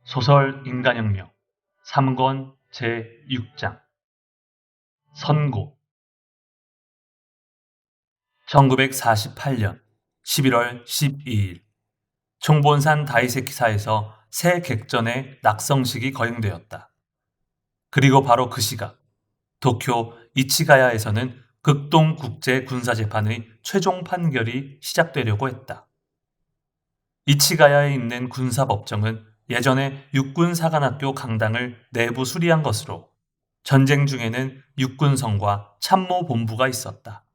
소설 인간혁명 3권 제6장 선고 1948년 11월 12일 총본산 다이세키사에서 새 객전의 낙성식이 거행되었다. 그리고 바로 그 시각 도쿄 이치가야에서는 극동국제군사재판의 최종 판결이 시작되려고 했다. 이치가야에 있는 군사법정은 예전에 육군사관학교 강당을 내부 수리한 것으로 전쟁 중에는 육군성과 참모본부가 있었다.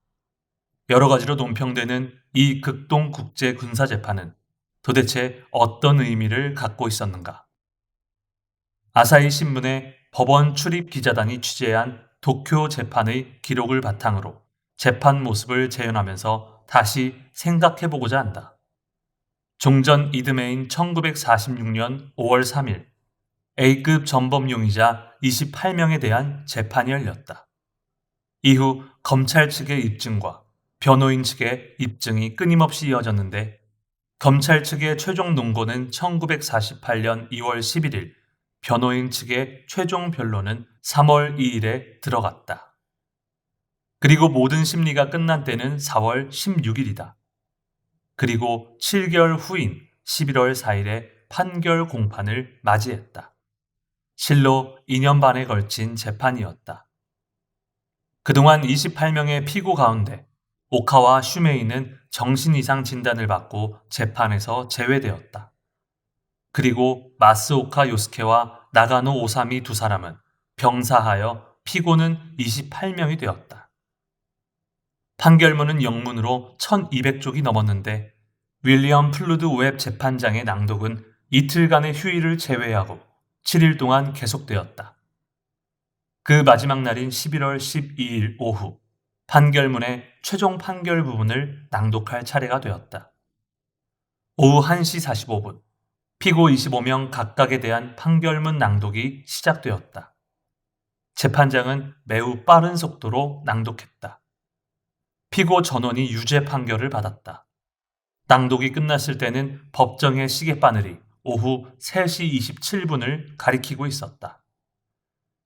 여러 가지로 논평되는 이 극동국제군사재판은 도대체 어떤 의미를 갖고 있었는가? 아사히 신문의 법원 출입 기자단이 취재한 도쿄 재판의 기록을 바탕으로 재판 모습을 재현하면서 다시 생각해보고자 한다. 종전 이듬해인 1946년 5월 3일 A급 전범용의자 28명에 대한 재판이 열렸다. 이후 검찰 측의 입증과 변호인 측의 입증이 끊임없이 이어졌는데 검찰 측의 최종 논고는 1948년 2월 11일, 변호인 측의 최종 변론은 3월 2일에 들어갔다. 그리고 모든 심리가 끝난 때는 4월 16일이다. 그리고 7개월 후인 11월 4일에 판결 공판을 맞이했다. 실로 2년 반에 걸친 재판이었다. 그동안 28명의 피고 가운데 오카와 슈메이는 정신 이상 진단을 받고 재판에서 제외되었다. 그리고 마스오카 요스케와 나가노 오사미 두 사람은 병사하여 피고는 28명이 되었다. 판결문은 영문으로 1200쪽이 넘었는데 윌리엄 플루드 웹 재판장의 낭독은 이틀간의 휴일을 제외하고 7일 동안 계속되었다. 그 마지막 날인 11월 12일 오후 판결문의 최종 판결 부분을 낭독할 차례가 되었다. 오후 1시 45분 피고 25명 각각에 대한 판결문 낭독이 시작되었다. 재판장은 매우 빠른 속도로 낭독했다. 피고 전원이 유죄 판결을 받았다. 낭독이 끝났을 때는 법정의 시계바늘이 오후 3시 27분을 가리키고 있었다.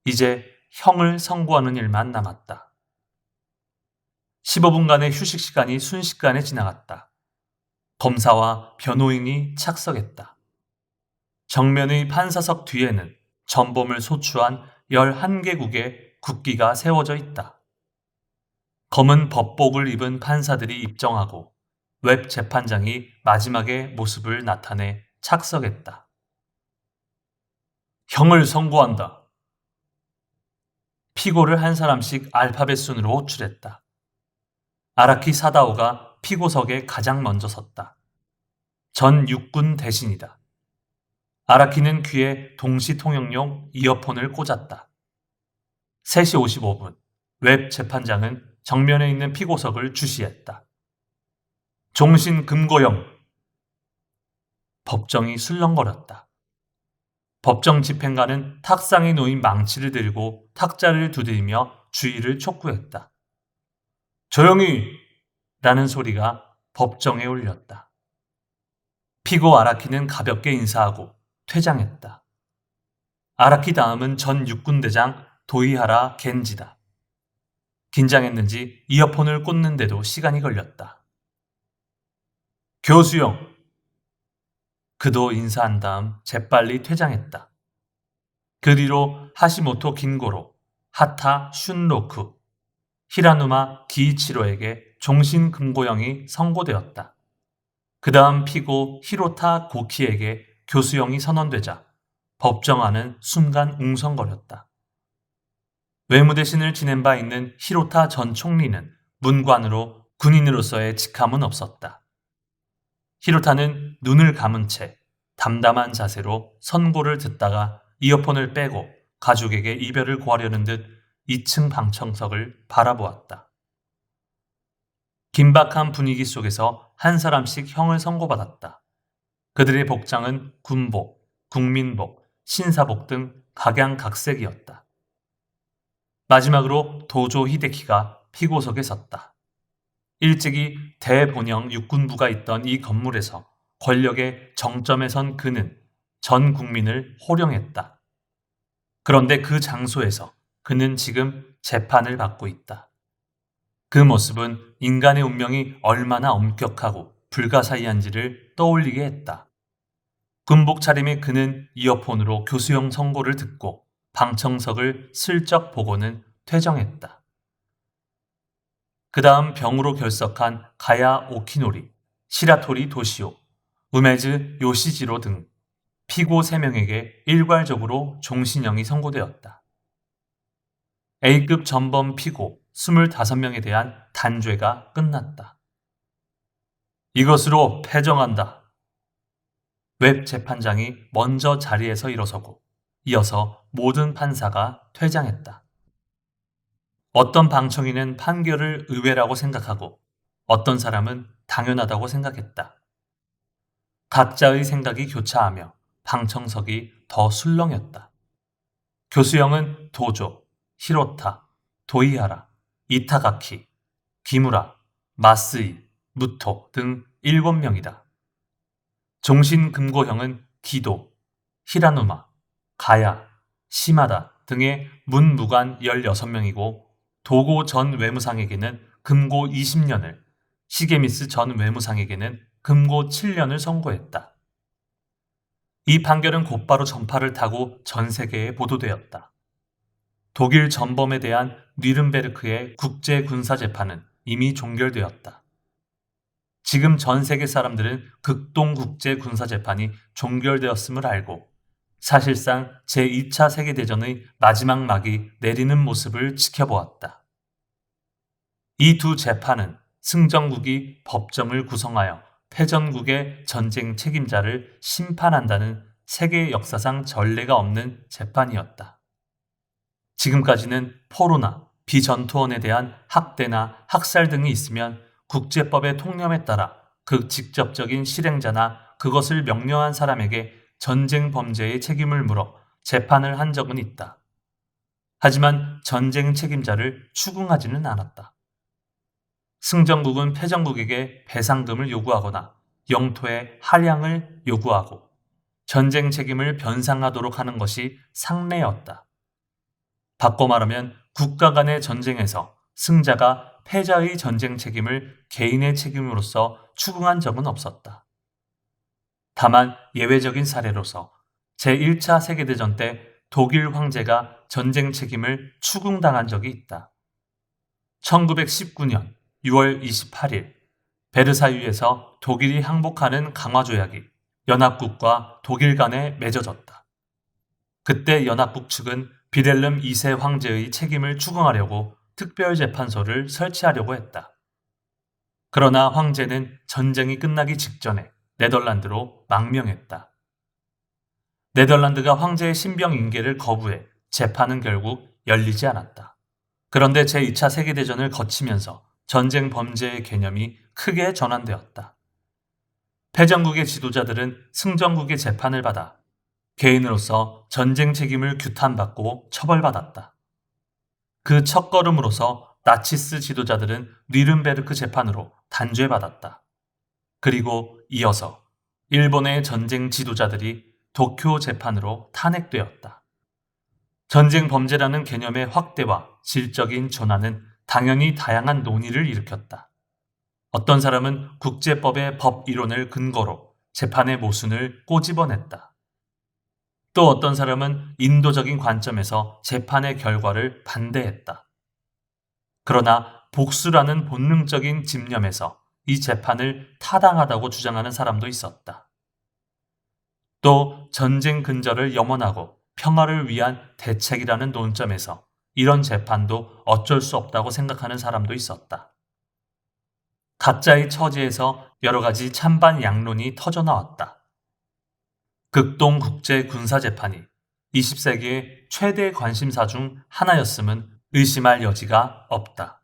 이제 형을 선고하는 일만 남았다. 15분간의 휴식 시간이 순식간에 지나갔다. 검사와 변호인이 착석했다. 정면의 판사석 뒤에는 전범을 소추한 11개국의 국기가 세워져 있다. 검은 법복을 입은 판사들이 입정하고 웹 재판장이 마지막에 모습을 나타내 착석했다. 형을 선고한다. 피고를 한 사람씩 알파벳 순으로 호출했다. 아라키 사다오가 피고석에 가장 먼저 섰다. 전 육군 대신이다. 아라키는 귀에 동시 통역용 이어폰을 꽂았다. 3시 55분 웹 재판장은 정면에 있는 피고석을 주시했다. 종신 금고형. 법정이 술렁거렸다. 법정 집행관은 탁상에 놓인 망치를 들고 탁자를 두드리며 주의를 촉구했다. 조용히! 라는 소리가 법정에 울렸다. 피고 아라키는 가볍게 인사하고 퇴장했다. 아라키 다음은 전 육군대장 도이하라 겐지다. 긴장했는지 이어폰을 꽂는데도 시간이 걸렸다. 교수형. 그도 인사한 다음 재빨리 퇴장했다. 그 뒤로 하시모토 긴고로, 하타 슌로쿠, 히라누마 기이치로에게 종신금고형이 선고되었다. 그 다음 피고 히로타 고키에게 교수형이 선언되자 법정 안은 순간 웅성거렸다. 외무대신을 지낸 바 있는 히로타 전 총리는 문관으로 군인으로서의 직함은 없었다. 히로타는 눈을 감은 채 담담한 자세로 선고를 듣다가 이어폰을 빼고 가족에게 이별을 고하려는 듯 2층 방청석을 바라보았다. 긴박한 분위기 속에서 한 사람씩 형을 선고받았다. 그들의 복장은 군복, 국민복, 신사복 등 각양각색이었다. 마지막으로 도조 히데키가 피고석에 섰다. 일찍이 대본영 육군부가 있던 이 건물에서 권력의 정점에 선 그는 전 국민을 호령했다. 그런데 그 장소에서 그는 지금 재판을 받고 있다. 그 모습은 인간의 운명이 얼마나 엄격하고 불가사의한지를 떠올리게 했다. 군복 차림의 그는 이어폰으로 교수형 선고를 듣고 방청석을 슬쩍 보고는 퇴정했다. 그 다음 병으로 결석한 가야 오키노리, 시라토리 도시오, 우메즈 요시지로 등 피고 3명에게 일괄적으로 종신형이 선고되었다. A급 전범 피고 25명에 대한 단죄가 끝났다. 이것으로 패정한다. 웹 재판장이 먼저 자리에서 일어서고 이어서 모든 판사가 퇴장했다. 어떤 방청인은 판결을 의외라고 생각하고 어떤 사람은 당연하다고 생각했다. 각자의 생각이 교차하며 방청석이 더 술렁였다. 교수형은 도조, 히로타, 도이하라, 이타가키, 기무라, 마스이, 무토 등 7명이다. 종신금고형은 기도, 히라누마, 가야, 시마다 등의 문무관 16명이고 도고 전 외무상에게는 금고 20년을, 시게미스 전 외무상에게는 금고 7년을 선고했다. 이 판결은 곧바로 전파를 타고 전 세계에 보도되었다. 독일 전범에 대한 뉘른베르크의 국제군사재판은 이미 종결되었다. 지금 전 세계 사람들은 극동국제군사재판이 종결되었음을 알고 사실상 제2차 세계대전의 마지막 막이 내리는 모습을 지켜보았다. 이 두 재판은 승전국이 법정을 구성하여 패전국의 전쟁 책임자를 심판한다는 세계 역사상 전례가 없는 재판이었다. 지금까지는 포로나 비전투원에 대한 학대나 학살 등이 있으면 국제법의 통념에 따라 그 직접적인 실행자나 그것을 명령한 사람에게 전쟁 범죄의 책임을 물어 재판을 한 적은 있다. 하지만 전쟁 책임자를 추궁하지는 않았다. 승전국은 패전국에게 배상금을 요구하거나 영토의 할양을 요구하고 전쟁 책임을 변상하도록 하는 것이 상례였다. 바꿔 말하면 국가 간의 전쟁에서 승자가 패자의 전쟁 책임을 개인의 책임으로서 추궁한 적은 없었다. 다만 예외적인 사례로서 제1차 세계대전 때 독일 황제가 전쟁 책임을 추궁당한 적이 있다. 1919년 6월 28일 베르사유에서 독일이 항복하는 강화조약이 연합국과 독일 간에 맺어졌다. 그때 연합국 측은 비렐름 2세 황제의 책임을 추궁하려고 특별재판소를 설치하려고 했다. 그러나 황제는 전쟁이 끝나기 직전에 네덜란드로 망명했다. 네덜란드가 황제의 신병 인계를 거부해 재판은 결국 열리지 않았다. 그런데 제2차 세계대전을 거치면서 전쟁 범죄의 개념이 크게 전환되었다. 패전국의 지도자들은 승전국의 재판을 받아 개인으로서 전쟁 책임을 규탄받고 처벌받았다. 그 첫걸음으로서 나치스 지도자들은 뉘른베르크 재판으로 단죄받았다. 그리고 이어서 일본의 전쟁 지도자들이 도쿄 재판으로 탄핵되었다. 전쟁 범죄라는 개념의 확대와 질적인 전환은 당연히 다양한 논의를 일으켰다. 어떤 사람은 국제법의 법 이론을 근거로 재판의 모순을 꼬집어냈다. 또 어떤 사람은 인도적인 관점에서 재판의 결과를 반대했다. 그러나 복수라는 본능적인 집념에서 이 재판을 타당하다고 주장하는 사람도 있었다. 또 전쟁 근절을 염원하고 평화를 위한 대책이라는 논점에서 이런 재판도 어쩔 수 없다고 생각하는 사람도 있었다. 각자의 처지에서 여러 가지 찬반 양론이 터져나왔다. 극동국제군사재판이 20세기의 최대 관심사 중 하나였음은 의심할 여지가 없다.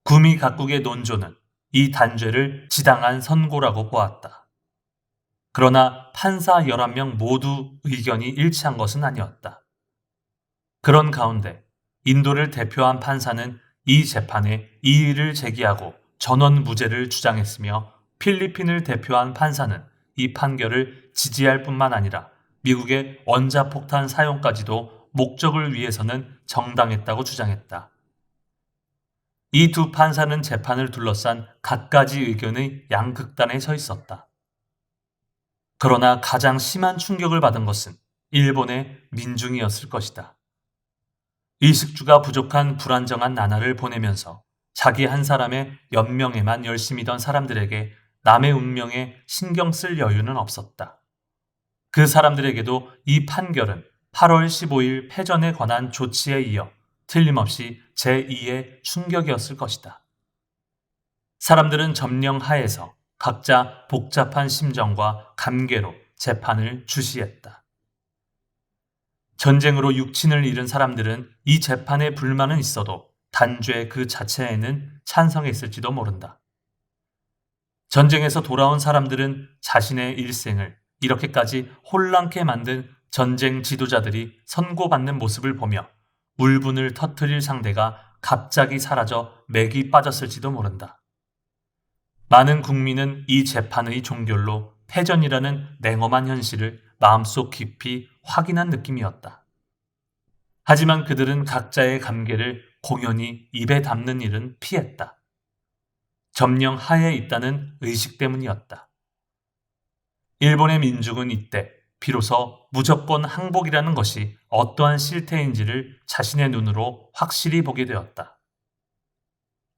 구미 각국의 논조는 이 단죄를 지당한 선고라고 보았다. 그러나 판사 11명 모두 의견이 일치한 것은 아니었다. 그런 가운데 인도를 대표한 판사는 이 재판에 이의를 제기하고 전원 무죄를 주장했으며 필리핀을 대표한 판사는 이 판결을 지지할 뿐만 아니라 미국의 원자폭탄 사용까지도 목적을 위해서는 정당했다고 주장했다. 이 두 판사는 재판을 둘러싼 갖가지 의견의 양극단에 서 있었다. 그러나 가장 심한 충격을 받은 것은 일본의 민중이었을 것이다. 의식주가 부족한 불안정한 나날을 보내면서 자기 한 사람의 연명에만 열심이던 사람들에게 남의 운명에 신경 쓸 여유는 없었다. 그 사람들에게도 이 판결은 8월 15일 패전에 관한 조치에 이어 틀림없이 제2의 충격이었을 것이다. 사람들은 점령 하에서 각자 복잡한 심정과 감개로 재판을 주시했다. 전쟁으로 육친을 잃은 사람들은 이 재판에 불만은 있어도 단죄 그 자체에는 찬성했을지도 모른다. 전쟁에서 돌아온 사람들은 자신의 일생을 이렇게까지 혼란케 만든 전쟁 지도자들이 선고받는 모습을 보며 울분을 터뜨릴 상대가 갑자기 사라져 맥이 빠졌을지도 모른다. 많은 국민은 이 재판의 종결로 패전이라는 냉엄한 현실을 마음속 깊이 확인한 느낌이었다. 하지만 그들은 각자의 감개를 공연히 입에 담는 일은 피했다. 점령 하에 있다는 의식 때문이었다. 일본의 민중은 이때 비로소 무조건 항복이라는 것이 어떠한 실태인지를 자신의 눈으로 확실히 보게 되었다.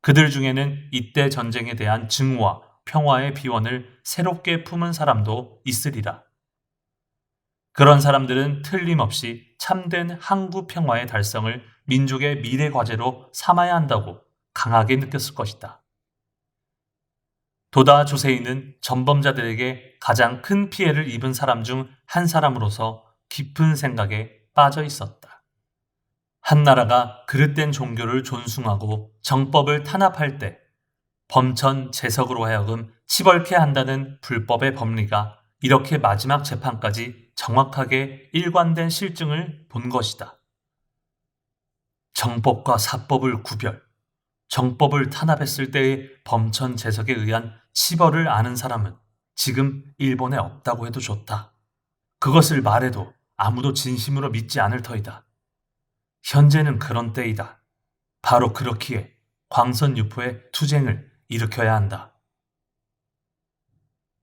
그들 중에는 이때 전쟁에 대한 증오와 평화의 비원을 새롭게 품은 사람도 있으리라. 그런 사람들은 틀림없이 참된 항구 평화의 달성을 민족의 미래 과제로 삼아야 한다고 강하게 느꼈을 것이다. 도다 조세이는 전범자들에게 가장 큰 피해를 입은 사람 중 한 사람으로서 깊은 생각에 빠져 있었다. 한 나라가 그릇된 종교를 존숭하고 정법을 탄압할 때 범천 재석으로 하여금 치벌케 한다는 불법의 법리가 이렇게 마지막 재판까지 정확하게 일관된 실증을 본 것이다. 정법과 사법을 구별, 정법을 탄압했을 때의 범천 재석에 의한 치벌을 아는 사람은 지금 일본에 없다고 해도 좋다. 그것을 말해도 아무도 진심으로 믿지 않을 터이다. 현재는 그런 때이다. 바로 그렇기에 광선유포의 투쟁을 일으켜야 한다.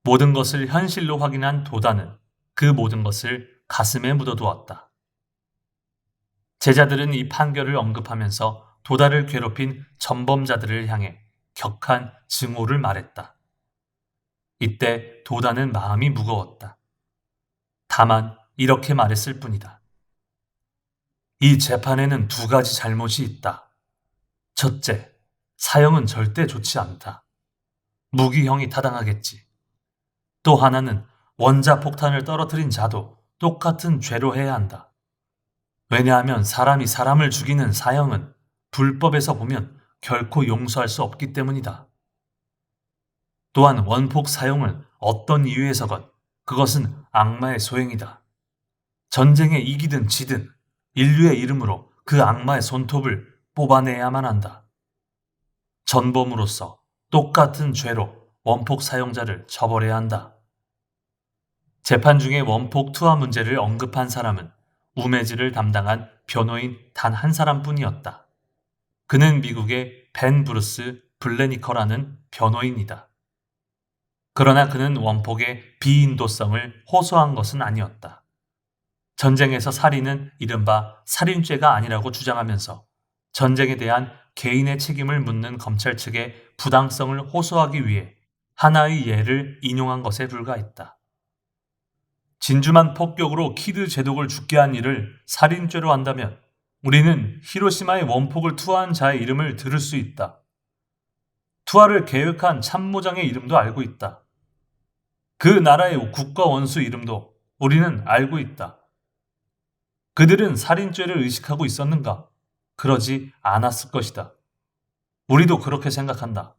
모든 것을 현실로 확인한 도다는 그 모든 것을 가슴에 묻어두었다. 제자들은 이 판결을 언급하면서 도다를 괴롭힌 전범자들을 향해 격한 증오를 말했다. 이때 도다는 마음이 무거웠다. 다만 이렇게 말했을 뿐이다. 이 재판에는 두 가지 잘못이 있다. 첫째, 사형은 절대 좋지 않다. 무기형이 타당하겠지. 또 하나는 원자폭탄을 떨어뜨린 자도 똑같은 죄로 해야 한다. 왜냐하면 사람이 사람을 죽이는 사형은 불법에서 보면 결코 용서할 수 없기 때문이다. 또한 원폭 사용을 어떤 이유에서건 그것은 악마의 소행이다. 전쟁에 이기든 지든 인류의 이름으로 그 악마의 손톱을 뽑아내야만 한다. 전범으로서 똑같은 죄로 원폭 사용자를 처벌해야 한다. 재판 중에 원폭 투하 문제를 언급한 사람은 우메즈를 담당한 변호인 단 한 사람뿐이었다. 그는 미국의 벤 브루스 블레니커라는 변호인이다. 그러나 그는 원폭의 비인도성을 호소한 것은 아니었다. 전쟁에서 살인은 이른바 살인죄가 아니라고 주장하면서 전쟁에 대한 개인의 책임을 묻는 검찰 측의 부당성을 호소하기 위해 하나의 예를 인용한 것에 불과했다. 진주만 폭격으로 키드 제독을 죽게 한 일을 살인죄로 한다면 우리는 히로시마의 원폭을 투하한 자의 이름을 들을 수 있다. 투하를 계획한 참모장의 이름도 알고 있다. 그 나라의 국가 원수 이름도 우리는 알고 있다. 그들은 살인죄를 의식하고 있었는가? 그러지 않았을 것이다. 우리도 그렇게 생각한다.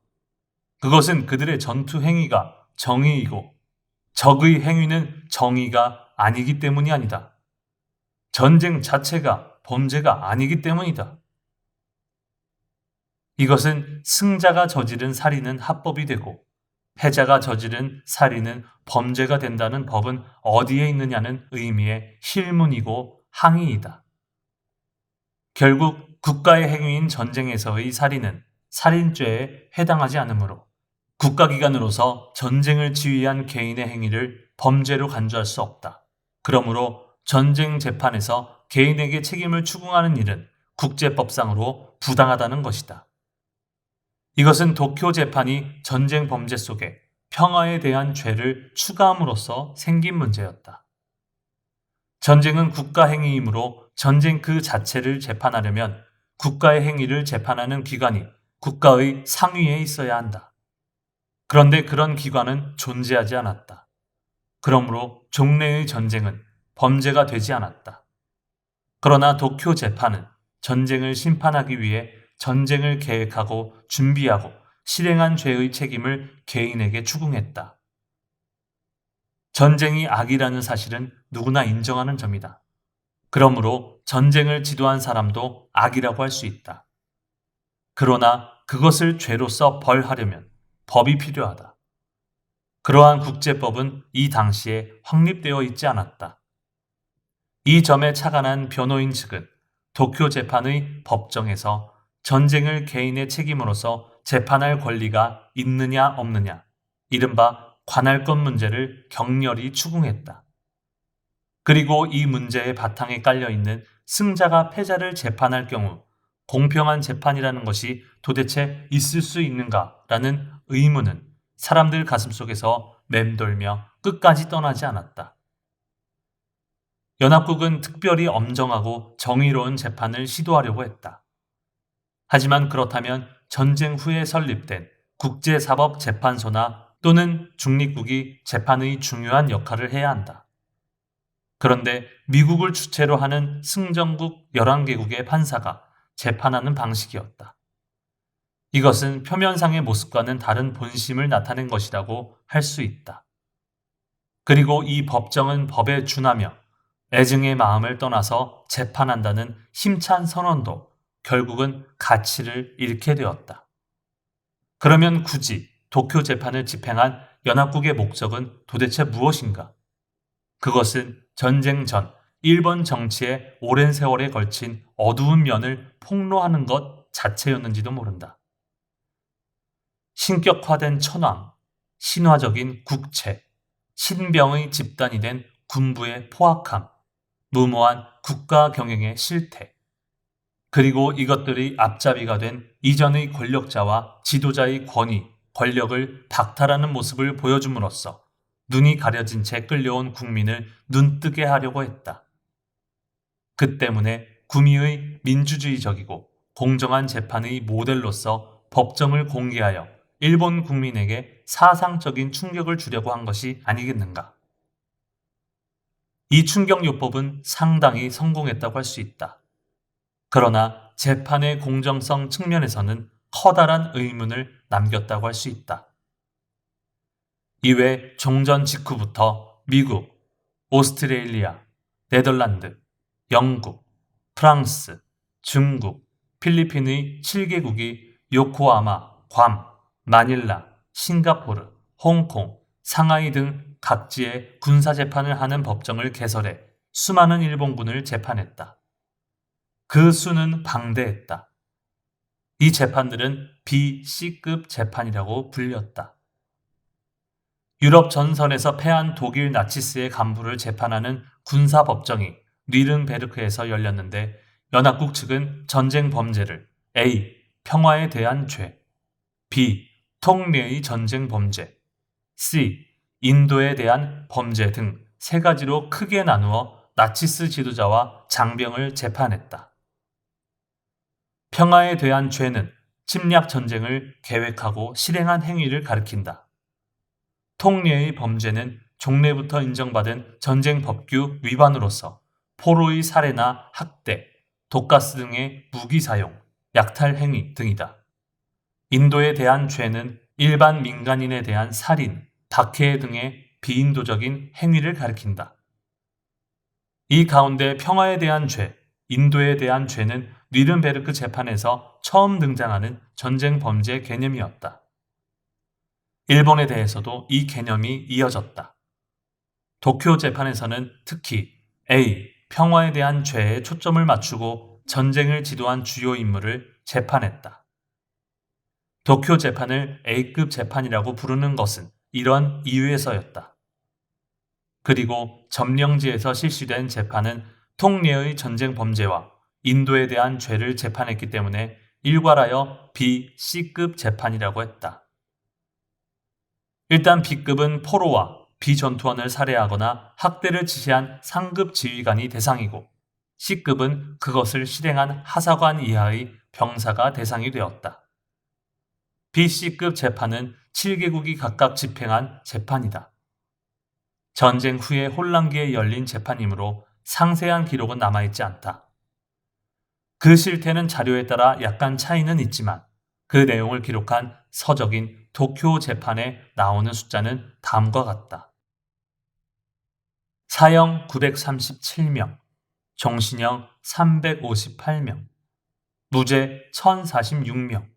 그것은 그들의 전투 행위가 정의이고 적의 행위는 정의가 아니기 때문이 아니다. 전쟁 자체가 범죄가 아니기 때문이다. 이것은 승자가 저지른 살인은 합법이 되고 패자가 저지른 살인은 범죄가 된다는 법은 어디에 있느냐는 의미의 실문이고 항의이다. 결국 국가의 행위인 전쟁에서의 살인은 살인죄에 해당하지 않으므로 국가기관으로서 전쟁을 지휘한 개인의 행위를 범죄로 간주할 수 없다. 그러므로 전쟁 재판에서 개인에게 책임을 추궁하는 일은 국제법상으로 부당하다는 것이다. 이것은 도쿄 재판이 전쟁 범죄 속에 평화에 대한 죄를 추가함으로써 생긴 문제였다. 전쟁은 국가 행위이므로 전쟁 그 자체를 재판하려면 국가의 행위를 재판하는 기관이 국가의 상위에 있어야 한다. 그런데 그런 기관은 존재하지 않았다. 그러므로 종래의 전쟁은 범죄가 되지 않았다. 그러나 도쿄 재판은 전쟁을 심판하기 위해 전쟁을 계획하고 준비하고 실행한 죄의 책임을 개인에게 추궁했다. 전쟁이 악이라는 사실은 누구나 인정하는 점이다. 그러므로 전쟁을 지도한 사람도 악이라고 할 수 있다. 그러나 그것을 죄로서 벌하려면 법이 필요하다. 그러한 국제법은 이 당시에 확립되어 있지 않았다. 이 점에 착안한 변호인 측은 도쿄 재판의 법정에서 전쟁을 개인의 책임으로서 재판할 권리가 있느냐 없느냐, 이른바 관할권 문제를 격렬히 추궁했다. 그리고 이 문제의 바탕에 깔려있는 승자가 패자를 재판할 경우 공평한 재판이라는 것이 도대체 있을 수 있는가라는 의문은 사람들 가슴속에서 맴돌며 끝까지 떠나지 않았다. 연합국은 특별히 엄정하고 정의로운 재판을 시도하려고 했다. 하지만 그렇다면 전쟁 후에 설립된 국제사법재판소나 또는 중립국이 재판의 중요한 역할을 해야 한다. 그런데 미국을 주체로 하는 승전국 11개국의 판사가 재판하는 방식이었다. 이것은 표면상의 모습과는 다른 본심을 나타낸 것이라고 할 수 있다. 그리고 이 법정은 법에 준하며 애증의 마음을 떠나서 재판한다는 힘찬 선언도 결국은 가치를 잃게 되었다. 그러면 굳이 도쿄 재판을 집행한 연합국의 목적은 도대체 무엇인가? 그것은 전쟁 전 일본 정치의 오랜 세월에 걸친 어두운 면을 폭로하는 것 자체였는지도 모른다. 신격화된 천황, 신화적인 국채, 신병의 집단이 된 군부의 포악함, 무모한 국가 경영의 실태, 그리고 이것들이 앞잡이가 된 이전의 권력자와 지도자의 권위, 권력을 박탈하는 모습을 보여줌으로써 눈이 가려진 채 끌려온 국민을 눈뜨게 하려고 했다. 그 때문에 구미의 민주주의적이고 공정한 재판의 모델로서 법정을 공개하여 일본 국민에게 사상적인 충격을 주려고 한 것이 아니겠는가. 이 충격요법은 상당히 성공했다고 할 수 있다. 그러나 재판의 공정성 측면에서는 커다란 의문을 남겼다고 할 수 있다. 이외 종전 직후부터 미국, 오스트레일리아, 네덜란드, 영국, 프랑스, 중국, 필리핀의 7개국이 요코하마, 괌, 마닐라, 싱가포르, 홍콩, 상하이 등 각지에 군사재판을 하는 법정을 개설해 수많은 일본군을 재판했다. 그 수는 방대했다. 이 재판들은 B-C급 재판이라고 불렸다. 유럽 전선에서 패한 독일 나치스의 간부를 재판하는 군사법정이 뉘른베르크에서 열렸는데 연합국 측은 전쟁 범죄를 A. 평화에 대한 죄, B. 통례의 전쟁 범죄, C. 인도에 대한 범죄 등 세 가지로 크게 나누어 나치스 지도자와 장병을 재판했다. 평화에 대한 죄는 침략 전쟁을 계획하고 실행한 행위를 가리킨다. 통례의 범죄는 종래부터 인정받은 전쟁 법규 위반으로서 포로의 살해나 학대, 독가스 등의 무기 사용, 약탈 행위 등이다. 인도에 대한 죄는 일반 민간인에 대한 살인, 박해 등의 비인도적인 행위를 가리킨다. 이 가운데 평화에 대한 죄, 인도에 대한 죄는 뉘른베르크 재판에서 처음 등장하는 전쟁 범죄 개념이었다. 일본에 대해서도 이 개념이 이어졌다. 도쿄 재판에서는 특히 A. 평화에 대한 죄에 초점을 맞추고 전쟁을 지도한 주요 인물을 재판했다. 도쿄 재판을 A급 재판이라고 부르는 것은 이런 이유에서였다. 그리고 점령지에서 실시된 재판은 통례의 전쟁 범죄와 인도에 대한 죄를 재판했기 때문에 일괄하여 B, C급 재판이라고 했다. 일단 B급은 포로와 비전투원을 살해하거나 학대를 지시한 상급 지휘관이 대상이고 C급은 그것을 실행한 하사관 이하의 병사가 대상이 되었다. B, C급 재판은 7개국이 각각 집행한 재판이다. 전쟁 후에 혼란기에 열린 재판이므로 상세한 기록은 남아있지 않다. 그 실태는 자료에 따라 약간 차이는 있지만 그 내용을 기록한 서적인 도쿄 재판에 나오는 숫자는 다음과 같다. 사형 937명, 종신형 358명, 무죄 1046명,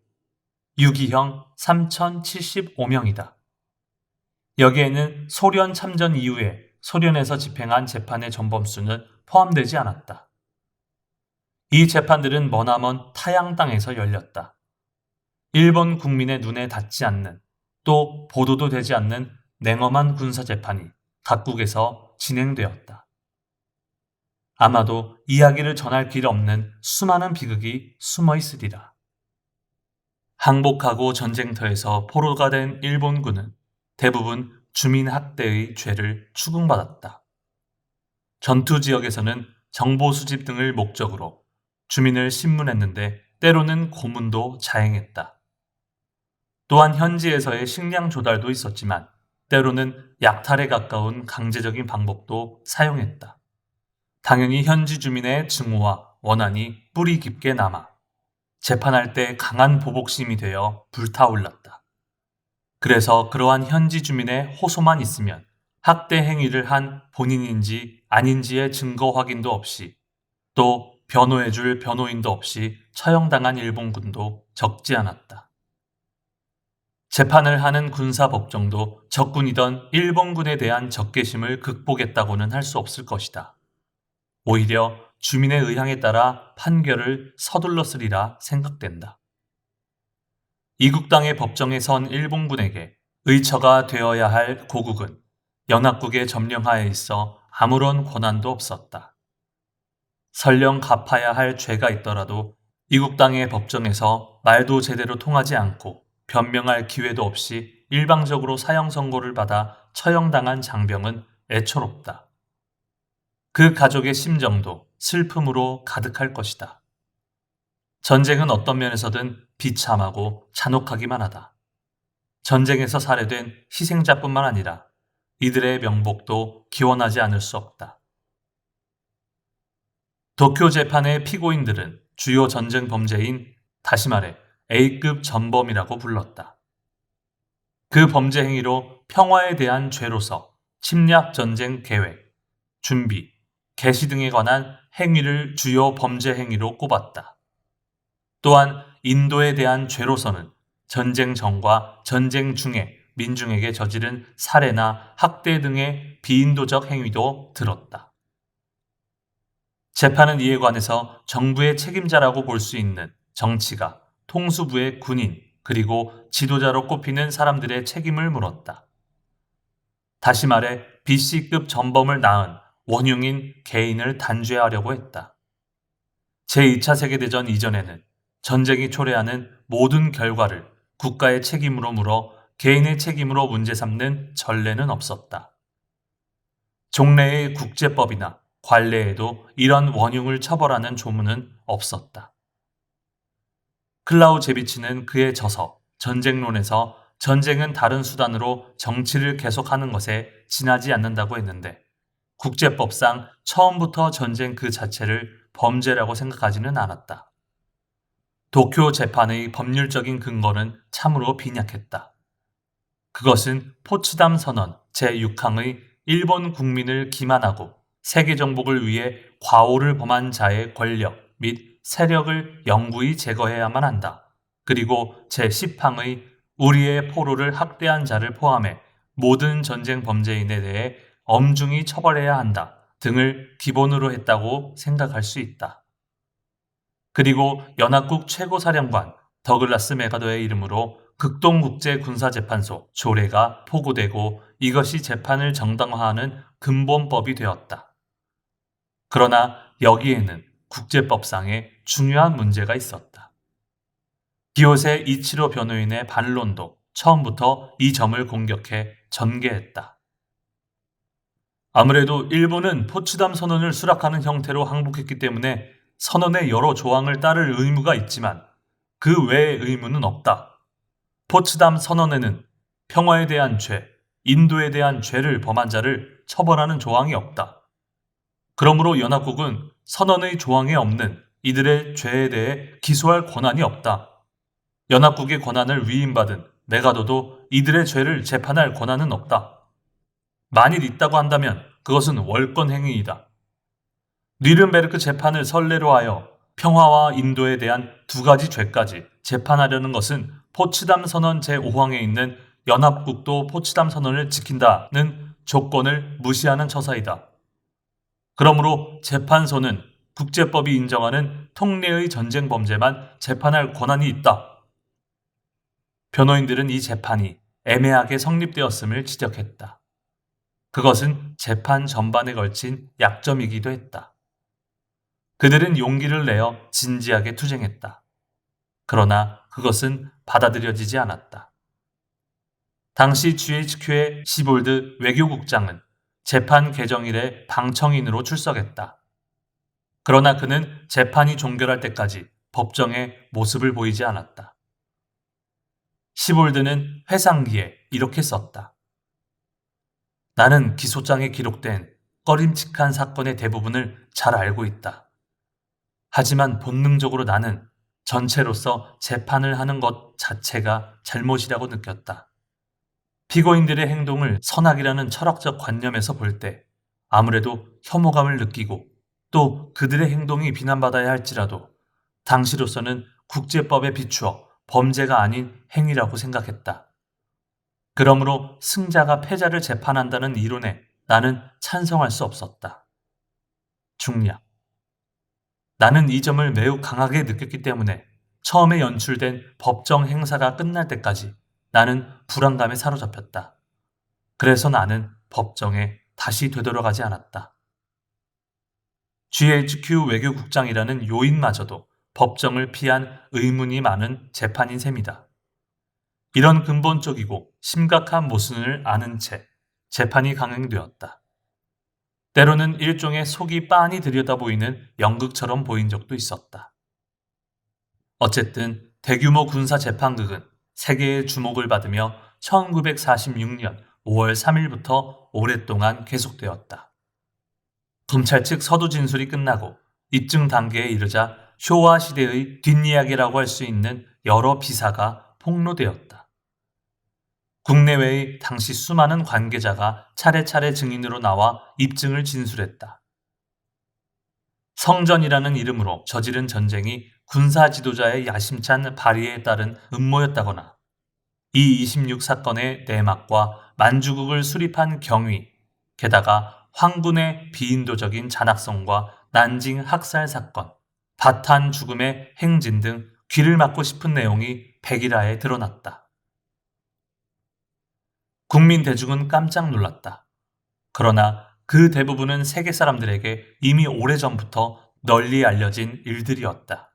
유기형 3075명이다. 여기에는 소련 참전 이후에 소련에서 집행한 재판의 전범수는 포함되지 않았다. 이 재판들은 머나먼 타양 땅에서 열렸다. 일본 국민의 눈에 닿지 않는 또 보도도 되지 않는 냉엄한 군사재판이 각국에서 진행되었다. 아마도 이야기를 전할 길 없는 수많은 비극이 숨어 있으리라. 항복하고 전쟁터에서 포로가 된 일본군은 대부분 주민 학대의 죄를 추궁받았다. 전투 지역에서는 정보 수집 등을 목적으로 주민을 신문했는데 때로는 고문도 자행했다. 또한 현지에서의 식량 조달도 있었지만 때로는 약탈에 가까운 강제적인 방법도 사용했다. 당연히 현지 주민의 증오와 원한이 뿌리 깊게 남아 재판할 때 강한 보복심이 되어 불타올랐다. 그래서 그러한 현지 주민의 호소만 있으면 학대 행위를 한 본인인지 아닌지의 증거 확인도 없이 또 변호해줄 변호인도 없이 처형당한 일본군도 적지 않았다. 재판을 하는 군사법정도 적군이던 일본군에 대한 적개심을 극복했다고는 할 수 없을 것이다. 오히려 주민의 의향에 따라 판결을 서둘렀으리라 생각된다. 이국당의 법정에 선 일본군에게 의처가 되어야 할 고국은 연합국의 점령하에 있어 아무런 권한도 없었다. 설령 갚아야 할 죄가 있더라도 이국당의 법정에서 말도 제대로 통하지 않고 변명할 기회도 없이 일방적으로 사형 선고를 받아 처형당한 장병은 애처롭다. 그 가족의 심정도 슬픔으로 가득할 것이다. 전쟁은 어떤 면에서든 비참하고 잔혹하기만 하다. 전쟁에서 살해된 희생자뿐만 아니라 이들의 명복도 기원하지 않을 수 없다. 도쿄 재판의 피고인들은 주요 전쟁 범죄인 다시 말해 A급 전범이라고 불렀다. 그 범죄 행위로 평화에 대한 죄로서 침략 전쟁 계획, 준비, 개시 등에 관한 행위를 주요 범죄 행위로 꼽았다. 또한 인도에 대한 죄로서는 전쟁 전과 전쟁 중에 민중에게 저지른 살해나 학대 등의 비인도적 행위도 들었다. 재판은 이에 관해서 정부의 책임자라고 볼 수 있는 정치가 통수부의 군인 그리고 지도자로 꼽히는 사람들의 책임을 물었다. 다시 말해 BC급 전범을 낳은 원흉인 개인을 단죄하려고 했다. 제2차 세계대전 이전에는 전쟁이 초래하는 모든 결과를 국가의 책임으로 물어 개인의 책임으로 문제 삼는 전례는 없었다. 종래의 국제법이나 관례에도 이런 원흉을 처벌하는 조문은 없었다. 클라우제비치는 그의 저서 전쟁론에서 전쟁은 다른 수단으로 정치를 계속하는 것에 지나지 않는다고 했는데 국제법상 처음부터 전쟁 그 자체를 범죄라고 생각하지는 않았다. 도쿄 재판의 법률적인 근거는 참으로 빈약했다. 그것은 포츠담 선언 제6항의 일본 국민을 기만하고 세계 정복을 위해 과오를 범한 자의 권력 및 세력을 영구히 제거해야만 한다. 그리고 제10항의 우리의 포로를 학대한 자를 포함해 모든 전쟁 범죄인에 대해 엄중히 처벌해야 한다 등을 기본으로 했다고 생각할 수 있다. 그리고 연합국 최고사령관 더글라스 메가더의 이름으로 극동국제군사재판소 조례가 포고되고 이것이 재판을 정당화하는 근본법이 되었다. 그러나 여기에는 국제법상의 중요한 문제가 있었다. 기요세 이치로 변호인의 반론도 처음부터 이 점을 공격해 전개했다. 아무래도 일본은 포츠담 선언을 수락하는 형태로 항복했기 때문에 선언의 여러 조항을 따를 의무가 있지만 그 외의 의무는 없다. 포츠담 선언에는 평화에 대한 죄, 인도에 대한 죄를 범한 자를 처벌하는 조항이 없다. 그러므로 연합국은 선언의 조항에 없는 이들의 죄에 대해 기소할 권한이 없다. 연합국의 권한을 위임받은 메가더도 이들의 죄를 재판할 권한은 없다. 만일 있다고 한다면 그것은 월권 행위이다. 뉘른베르크 재판을 선례로 하여 평화와 인도에 대한 두 가지 죄까지 재판하려는 것은 포츠담 선언 제5항에 있는 연합국도 포츠담 선언을 지킨다는 조건을 무시하는 처사이다. 그러므로 재판소는 국제법이 인정하는 통례의 전쟁 범죄만 재판할 권한이 있다. 변호인들은 이 재판이 애매하게 성립되었음을 지적했다. 그것은 재판 전반에 걸친 약점이기도 했다. 그들은 용기를 내어 진지하게 투쟁했다. 그러나 그것은 받아들여지지 않았다. 당시 GHQ의 시볼드 외교국장은 재판 개정일에 방청인으로 출석했다. 그러나 그는 재판이 종결할 때까지 법정에 모습을 보이지 않았다. 시볼드는 회상기에 이렇게 썼다. 나는 기소장에 기록된 꺼림칙한 사건의 대부분을 잘 알고 있다. 하지만 본능적으로 나는 전체로서 재판을 하는 것 자체가 잘못이라고 느꼈다. 피고인들의 행동을 선악이라는 철학적 관념에서 볼 때 아무래도 혐오감을 느끼고 또 그들의 행동이 비난받아야 할지라도 당시로서는 국제법에 비추어 범죄가 아닌 행위라고 생각했다. 그러므로 승자가 패자를 재판한다는 이론에 나는 찬성할 수 없었다. 중략. 나는 이 점을 매우 강하게 느꼈기 때문에 처음에 연출된 법정 행사가 끝날 때까지 나는 불안감에 사로잡혔다. 그래서 나는 법정에 다시 되돌아가지 않았다. GHQ 외교국장이라는 요인마저도 법정을 피한 의문이 많은 재판인 셈이다. 이런 근본적이고 심각한 모순을 아는 채 재판이 강행되었다. 때로는 일종의 속이 빤히 들여다보이는 연극처럼 보인 적도 있었다. 어쨌든 대규모 군사재판극은 세계의 주목을 받으며 1946년 5월 3일부터 오랫동안 계속되었다. 검찰 측 서두 진술이 끝나고 입증 단계에 이르자 쇼와 시대의 뒷이야기라고 할 수 있는 여러 비사가 폭로되었다. 국내외의 당시 수많은 관계자가 차례차례 증인으로 나와 입증을 진술했다. 성전이라는 이름으로 저지른 전쟁이 군사 지도자의 야심찬 발의에 따른 음모였다거나 이26 사건의 내막과 만주국을 수립한 경위, 게다가 황군의 비인도적인 잔악성과 난징 학살 사건, 바탄 죽음의 행진 등 귀를 막고 싶은 내용이 백일하에 드러났다. 국민 대중은 깜짝 놀랐다. 그러나 그 대부분은 세계 사람들에게 이미 오래전부터 널리 알려진 일들이었다.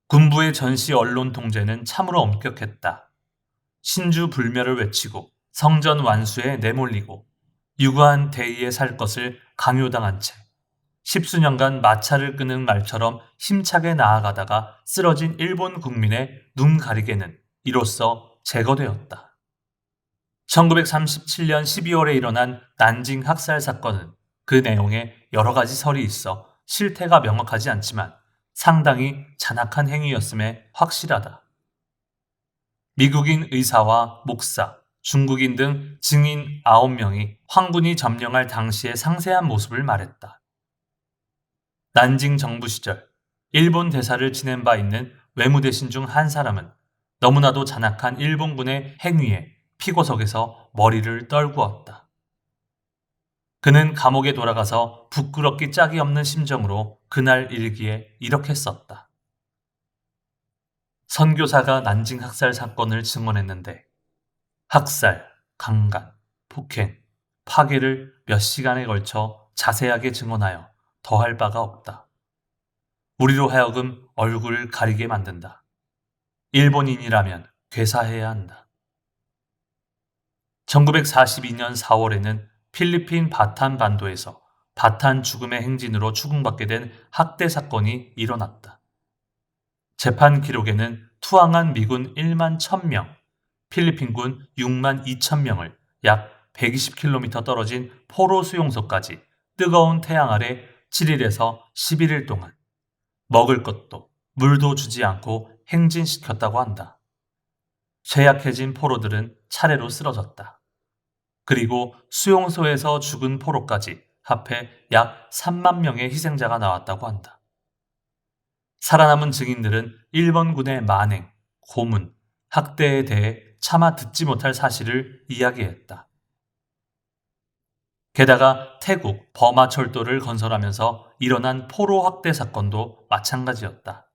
군부의 전시 언론 통제는 참으로 엄격했다. 신주 불멸을 외치고 성전 완수에 내몰리고 유구한 대의에 살 것을 강요당한 채 십수년간 마차를 끄는 말처럼 힘차게 나아가다가 쓰러진 일본 국민의 눈 가리개는 이로써 제거되었다. 1937년 12월에 일어난 난징 학살 사건은 그 내용에 여러 가지 설이 있어 실태가 명확하지 않지만 상당히 잔악한 행위였음에 확실하다. 미국인 의사와 목사, 중국인 등 증인 9명이 황군이 점령할 당시의 상세한 모습을 말했다. 난징 정부 시절 일본 대사를 지낸 바 있는 외무대신 중 한 사람은 너무나도 잔악한 일본군의 행위에 피고석에서 머리를 떨구었다. 그는 감옥에 돌아가서 부끄럽기 짝이 없는 심정으로 그날 일기에 이렇게 썼다. 선교사가 난징 학살 사건을 증언했는데 학살, 강간, 폭행, 파괴를 몇 시간에 걸쳐 자세하게 증언하여 더할 바가 없다. 우리로 하여금 얼굴을 가리게 만든다. 일본인이라면 괴사해야 한다. 1942년 4월에는 필리핀 바탄 반도에서 바탄 죽음의 행진으로 추궁받게 된 학대 사건이 일어났다. 재판 기록에는 투항한 미군 1만 1000명, 필리핀군 6만 2천명을 약 120km 떨어진 포로 수용소까지 뜨거운 태양 아래 7일에서 11일 동안 먹을 것도 물도 주지 않고 행진시켰다고 한다. 쇠약해진 포로들은 차례로 쓰러졌다. 그리고 수용소에서 죽은 포로까지 합해 약 3만 명의 희생자가 나왔다고 한다. 살아남은 증인들은 일본군의 만행, 고문, 학대에 대해 차마 듣지 못할 사실을 이야기했다. 게다가 태국, 버마 철도를 건설하면서 일어난 포로 학대 사건도 마찬가지였다.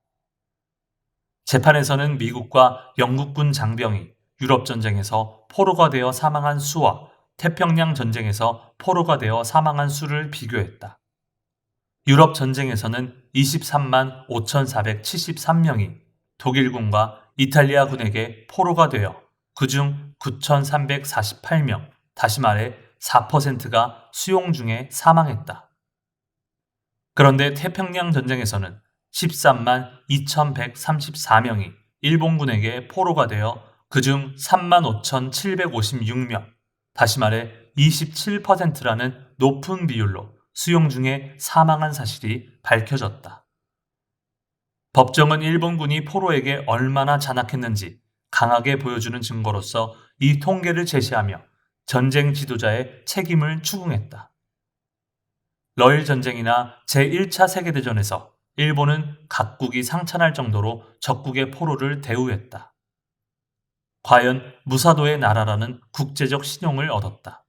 재판에서는 미국과 영국군 장병이 유럽 전쟁에서 포로가 되어 사망한 수와 태평양 전쟁에서 포로가 되어 사망한 수를 비교했다. 유럽 전쟁에서는 23만 5,473명이 독일군과 이탈리아군에게 포로가 되어 그중 9,348명, 다시 말해 4%가 수용 중에 사망했다. 그런데 태평양 전쟁에서는 13만 2,134명이 일본군에게 포로가 되어 그중 3만 5,756명, 다시 말해 27%라는 높은 비율로 수용 중에 사망한 사실이 밝혀졌다. 법정은 일본군이 포로에게 얼마나 잔악했는지 강하게 보여주는 증거로서 이 통계를 제시하며 전쟁 지도자의 책임을 추궁했다. 러일 전쟁이나 제1차 세계대전에서 일본은 각국이 상찬할 정도로 적국의 포로를 대우했다. 과연 무사도의 나라라는 국제적 신용을 얻었다.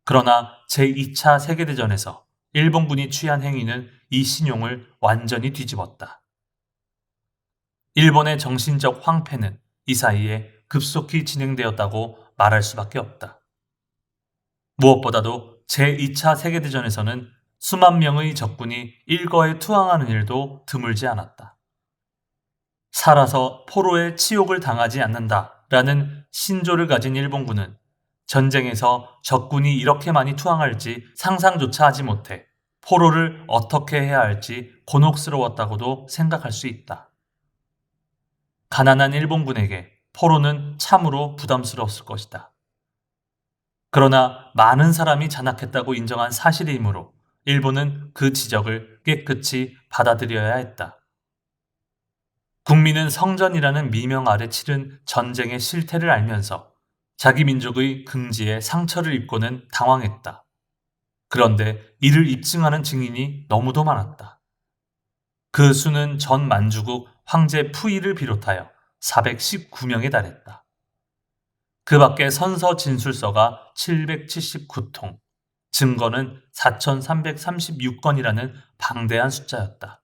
그러나 제2차 세계대전에서 일본군이 취한 행위는 이 신용을 완전히 뒤집었다. 일본의 정신적 황폐는 이 사이에 급속히 진행되었다고 말할 수밖에 없다. 무엇보다도 제2차 세계대전에서는 수만 명의 적군이 일거에 투항하는 일도 드물지 않았다. 살아서 포로의 치욕을 당하지 않는다라는 신조를 가진 일본군은 전쟁에서 적군이 이렇게 많이 투항할지 상상조차 하지 못해 포로를 어떻게 해야 할지 곤혹스러웠다고도 생각할 수 있다. 가난한 일본군에게 포로는 참으로 부담스러웠을 것이다. 그러나 많은 사람이 잔악했다고 인정한 사실이므로 일본은 그 지적을 깨끗이 받아들여야 했다. 국민은 성전이라는 미명 아래 치른 전쟁의 실태를 알면서 자기 민족의 긍지에 상처를 입고는 당황했다. 그런데 이를 입증하는 증인이 너무도 많았다. 그 수는 전 만주국 황제 푸이를 비롯하여 419명에 달했다. 그 밖에 선서 진술서가 779통, 증거는 4,336건이라는 방대한 숫자였다.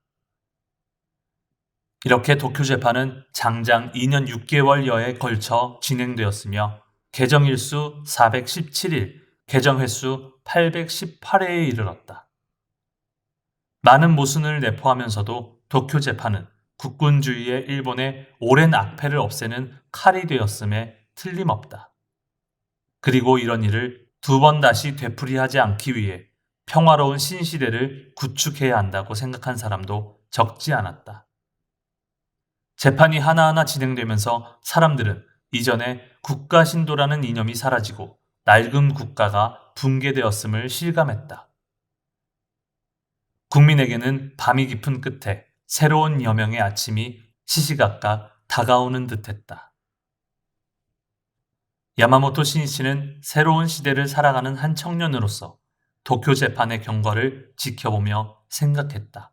이렇게 도쿄 재판은 장장 2년 6개월여에 걸쳐 진행되었으며 개정일수 417일, 개정횟수 818회에 이르렀다. 많은 모순을 내포하면서도 도쿄 재판은 국군주의의 일본의 오랜 악패를 없애는 칼이 되었음에 틀림없다. 그리고 이런 일을 두 번 다시 되풀이하지 않기 위해 평화로운 신시대를 구축해야 한다고 생각한 사람도 적지 않았다. 재판이 하나하나 진행되면서 사람들은 이전에 국가 신도라는 이념이 사라지고 낡은 국가가 붕괴되었음을 실감했다. 국민에게는 밤이 깊은 끝에 새로운 여명의 아침이 시시각각 다가오는 듯했다. 야마모토 신이치는 새로운 시대를 살아가는 한 청년으로서 도쿄 재판의 경과를 지켜보며 생각했다.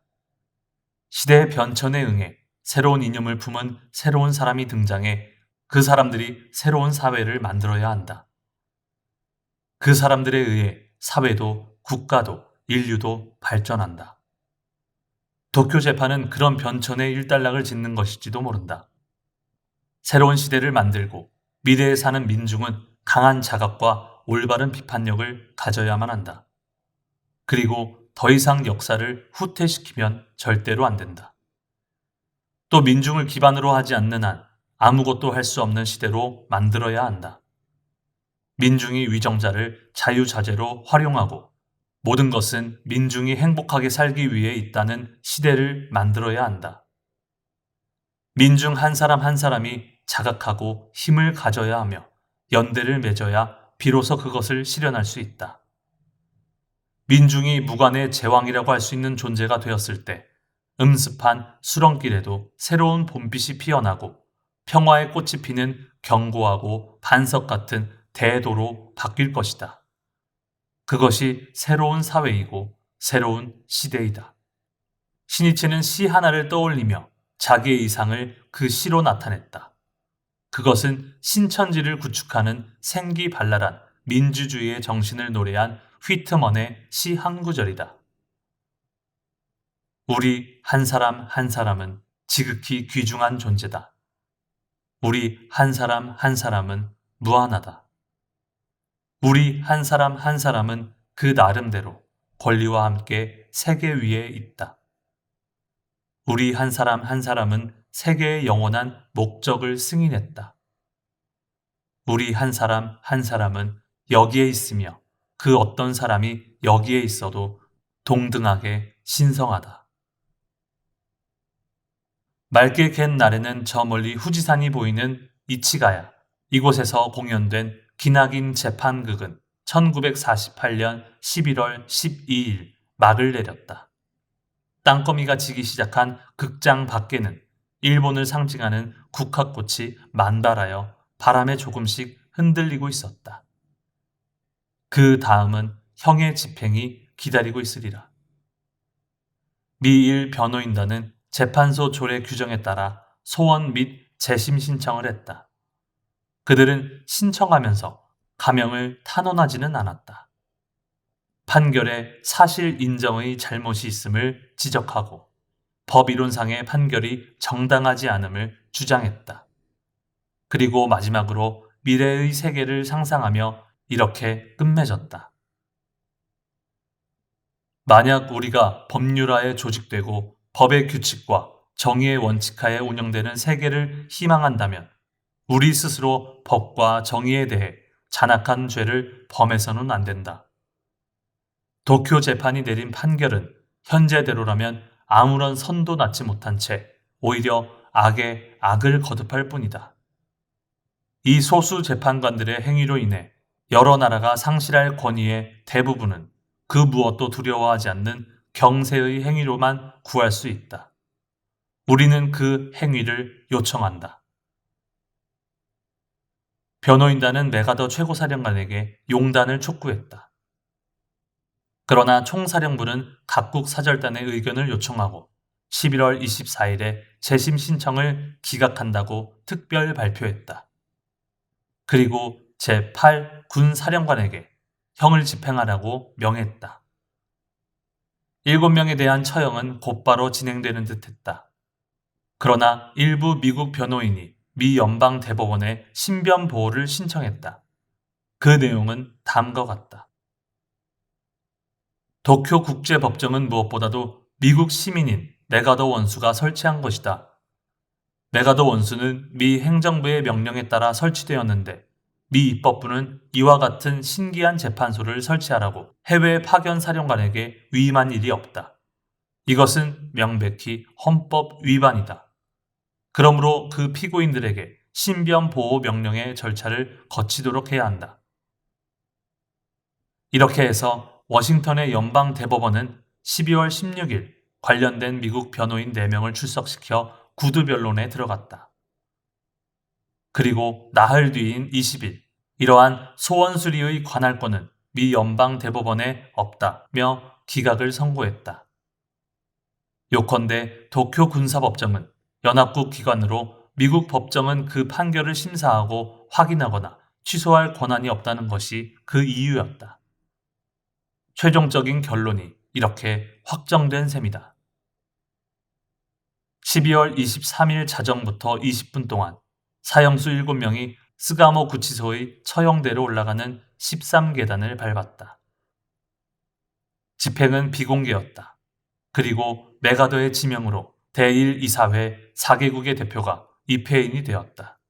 시대의 변천에 응해 새로운 이념을 품은 새로운 사람이 등장해 그 사람들이 새로운 사회를 만들어야 한다. 그 사람들에 의해 사회도 국가도 인류도 발전한다. 도쿄 재판은 그런 변천의 일단락을 짓는 것일지도 모른다. 새로운 시대를 만들고 미래에 사는 민중은 강한 자각과 올바른 비판력을 가져야만 한다. 그리고 더 이상 역사를 후퇴시키면 절대로 안 된다. 또 민중을 기반으로 하지 않는 한 아무것도 할 수 없는 시대로 만들어야 한다. 민중이 위정자를 자유자재로 활용하고 모든 것은 민중이 행복하게 살기 위해 있다는 시대를 만들어야 한다. 민중 한 사람 한 사람이 자각하고 힘을 가져야 하며 연대를 맺어야 비로소 그것을 실현할 수 있다. 민중이 무관의 제왕이라고 할 수 있는 존재가 되었을 때 음습한 수렁길에도 새로운 봄빛이 피어나고 평화의 꽃이 피는 견고하고 반석 같은 대도로 바뀔 것이다. 그것이 새로운 사회이고 새로운 시대이다. 신이체는 시 하나를 떠올리며 자기의 이상을 그 시로 나타냈다. 그것은 신천지를 구축하는 생기발랄한 민주주의의 정신을 노래한 휘트먼의 시 한 구절이다. 우리 한 사람 한 사람은 지극히 귀중한 존재다. 우리 한 사람 한 사람은 무한하다. 우리 한 사람 한 사람은 그 나름대로 권리와 함께 세계 위에 있다. 우리 한 사람 한 사람은 세계의 영원한 목적을 승인했다. 우리 한 사람 한 사람은 여기에 있으며 그 어떤 사람이 여기에 있어도 동등하게 신성하다. 맑게 갠 날에는 저 멀리 후지산이 보이는 이치가야. 이곳에서 공연된 기나긴 재판극은 1948년 11월 12일 막을 내렸다. 땅거미가 지기 시작한 극장 밖에는 일본을 상징하는 국화꽃이 만발하여 바람에 조금씩 흔들리고 있었다. 그 다음은 형의 집행이 기다리고 있으리라. 미1 변호인단은 재판소 조례 규정에 따라 소원 및 재심 신청을 했다. 그들은 신청하면서 가명을 탄원하지는 않았다. 판결에 사실 인정의 잘못이 있음을 지적하고 법이론상의 판결이 정당하지 않음을 주장했다. 그리고 마지막으로 미래의 세계를 상상하며 이렇게 끝맺었다. 만약 우리가 법률하에 조직되고 법의 규칙과 정의의 원칙하에 운영되는 세계를 희망한다면 우리 스스로 법과 정의에 대해 잔악한 죄를 범해서는 안 된다. 도쿄 재판이 내린 판결은 현재대로라면 아무런 선도 낳지 못한 채 오히려 악에 악을 거듭할 뿐이다. 이 소수 재판관들의 행위로 인해 여러 나라가 상실할 권위의 대부분은 그 무엇도 두려워하지 않는 경세의 행위로만 구할 수 있다. 우리는 그 행위를 요청한다. 변호인단은 메가더 최고사령관에게 용단을 촉구했다. 그러나 총사령부는 각국 사절단의 의견을 요청하고 11월 24일에 재심 신청을 기각한다고 특별 발표했다. 그리고 제8 군사령관에게 형을 집행하라고 명했다. 7명에 대한 처형은 곧바로 진행되는 듯했다. 그러나 일부 미국 변호인이 미 연방대법원에 신변 보호를 신청했다. 그 내용은 다음과 같다. 도쿄 국제법정은 무엇보다도 미국 시민인 메가더 원수가 설치한 것이다. 메가더 원수는 미 행정부의 명령에 따라 설치되었는데 미 입법부는 이와 같은 신기한 재판소를 설치하라고 해외 파견 사령관에게 위임한 일이 없다. 이것은 명백히 헌법 위반이다. 그러므로 그 피고인들에게 신변 보호 명령의 절차를 거치도록 해야 한다. 이렇게 해서 워싱턴의 연방 대법원은 12월 16일 관련된 미국 변호인 4명을 출석시켜 구두 변론에 들어갔다. 그리고 나흘 뒤인 20일 이러한 소원 수리의 관할권은 미 연방 대법원에 없다며 기각을 선고했다. 요컨대 도쿄 군사법정은 연합국 기관으로 미국 법정은 그 판결을 심사하고 확인하거나 취소할 권한이 없다는 것이 그 이유였다. 최종적인 결론이 이렇게 확정된 셈이다. 12월 23일 자정부터 20분 동안 사형수 7명이 스가모 구치소의 처형대로 올라가는 13계단을 밟았다. 집행은 비공개였다. 그리고 메가더의 지명으로 대1이사회 4개국의 대표가 입회인이 되었다.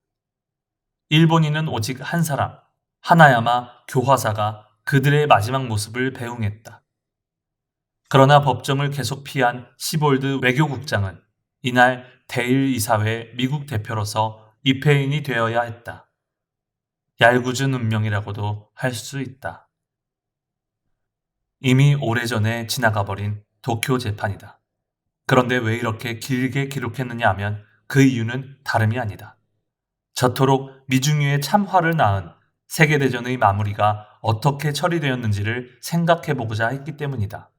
일본인은 오직 한 사람, 하나야마 교화사가 그들의 마지막 모습을 배웅했다. 그러나 법정을 계속 피한 시볼드 외교국장은 이날 대1이사회 미국 대표로서 입회인이 되어야 했다. 얄궂은 운명이라고도 할 수 있다. 이미 오래전에 지나가 버린 도쿄 재판이다. 그런데 왜 이렇게 길게 기록했느냐 하면 그 이유는 다름이 아니다. 저토록 미중유의 참화를 낳은 세계대전의 마무리가 어떻게 처리되었는지를 생각해보고자 했기 때문이다.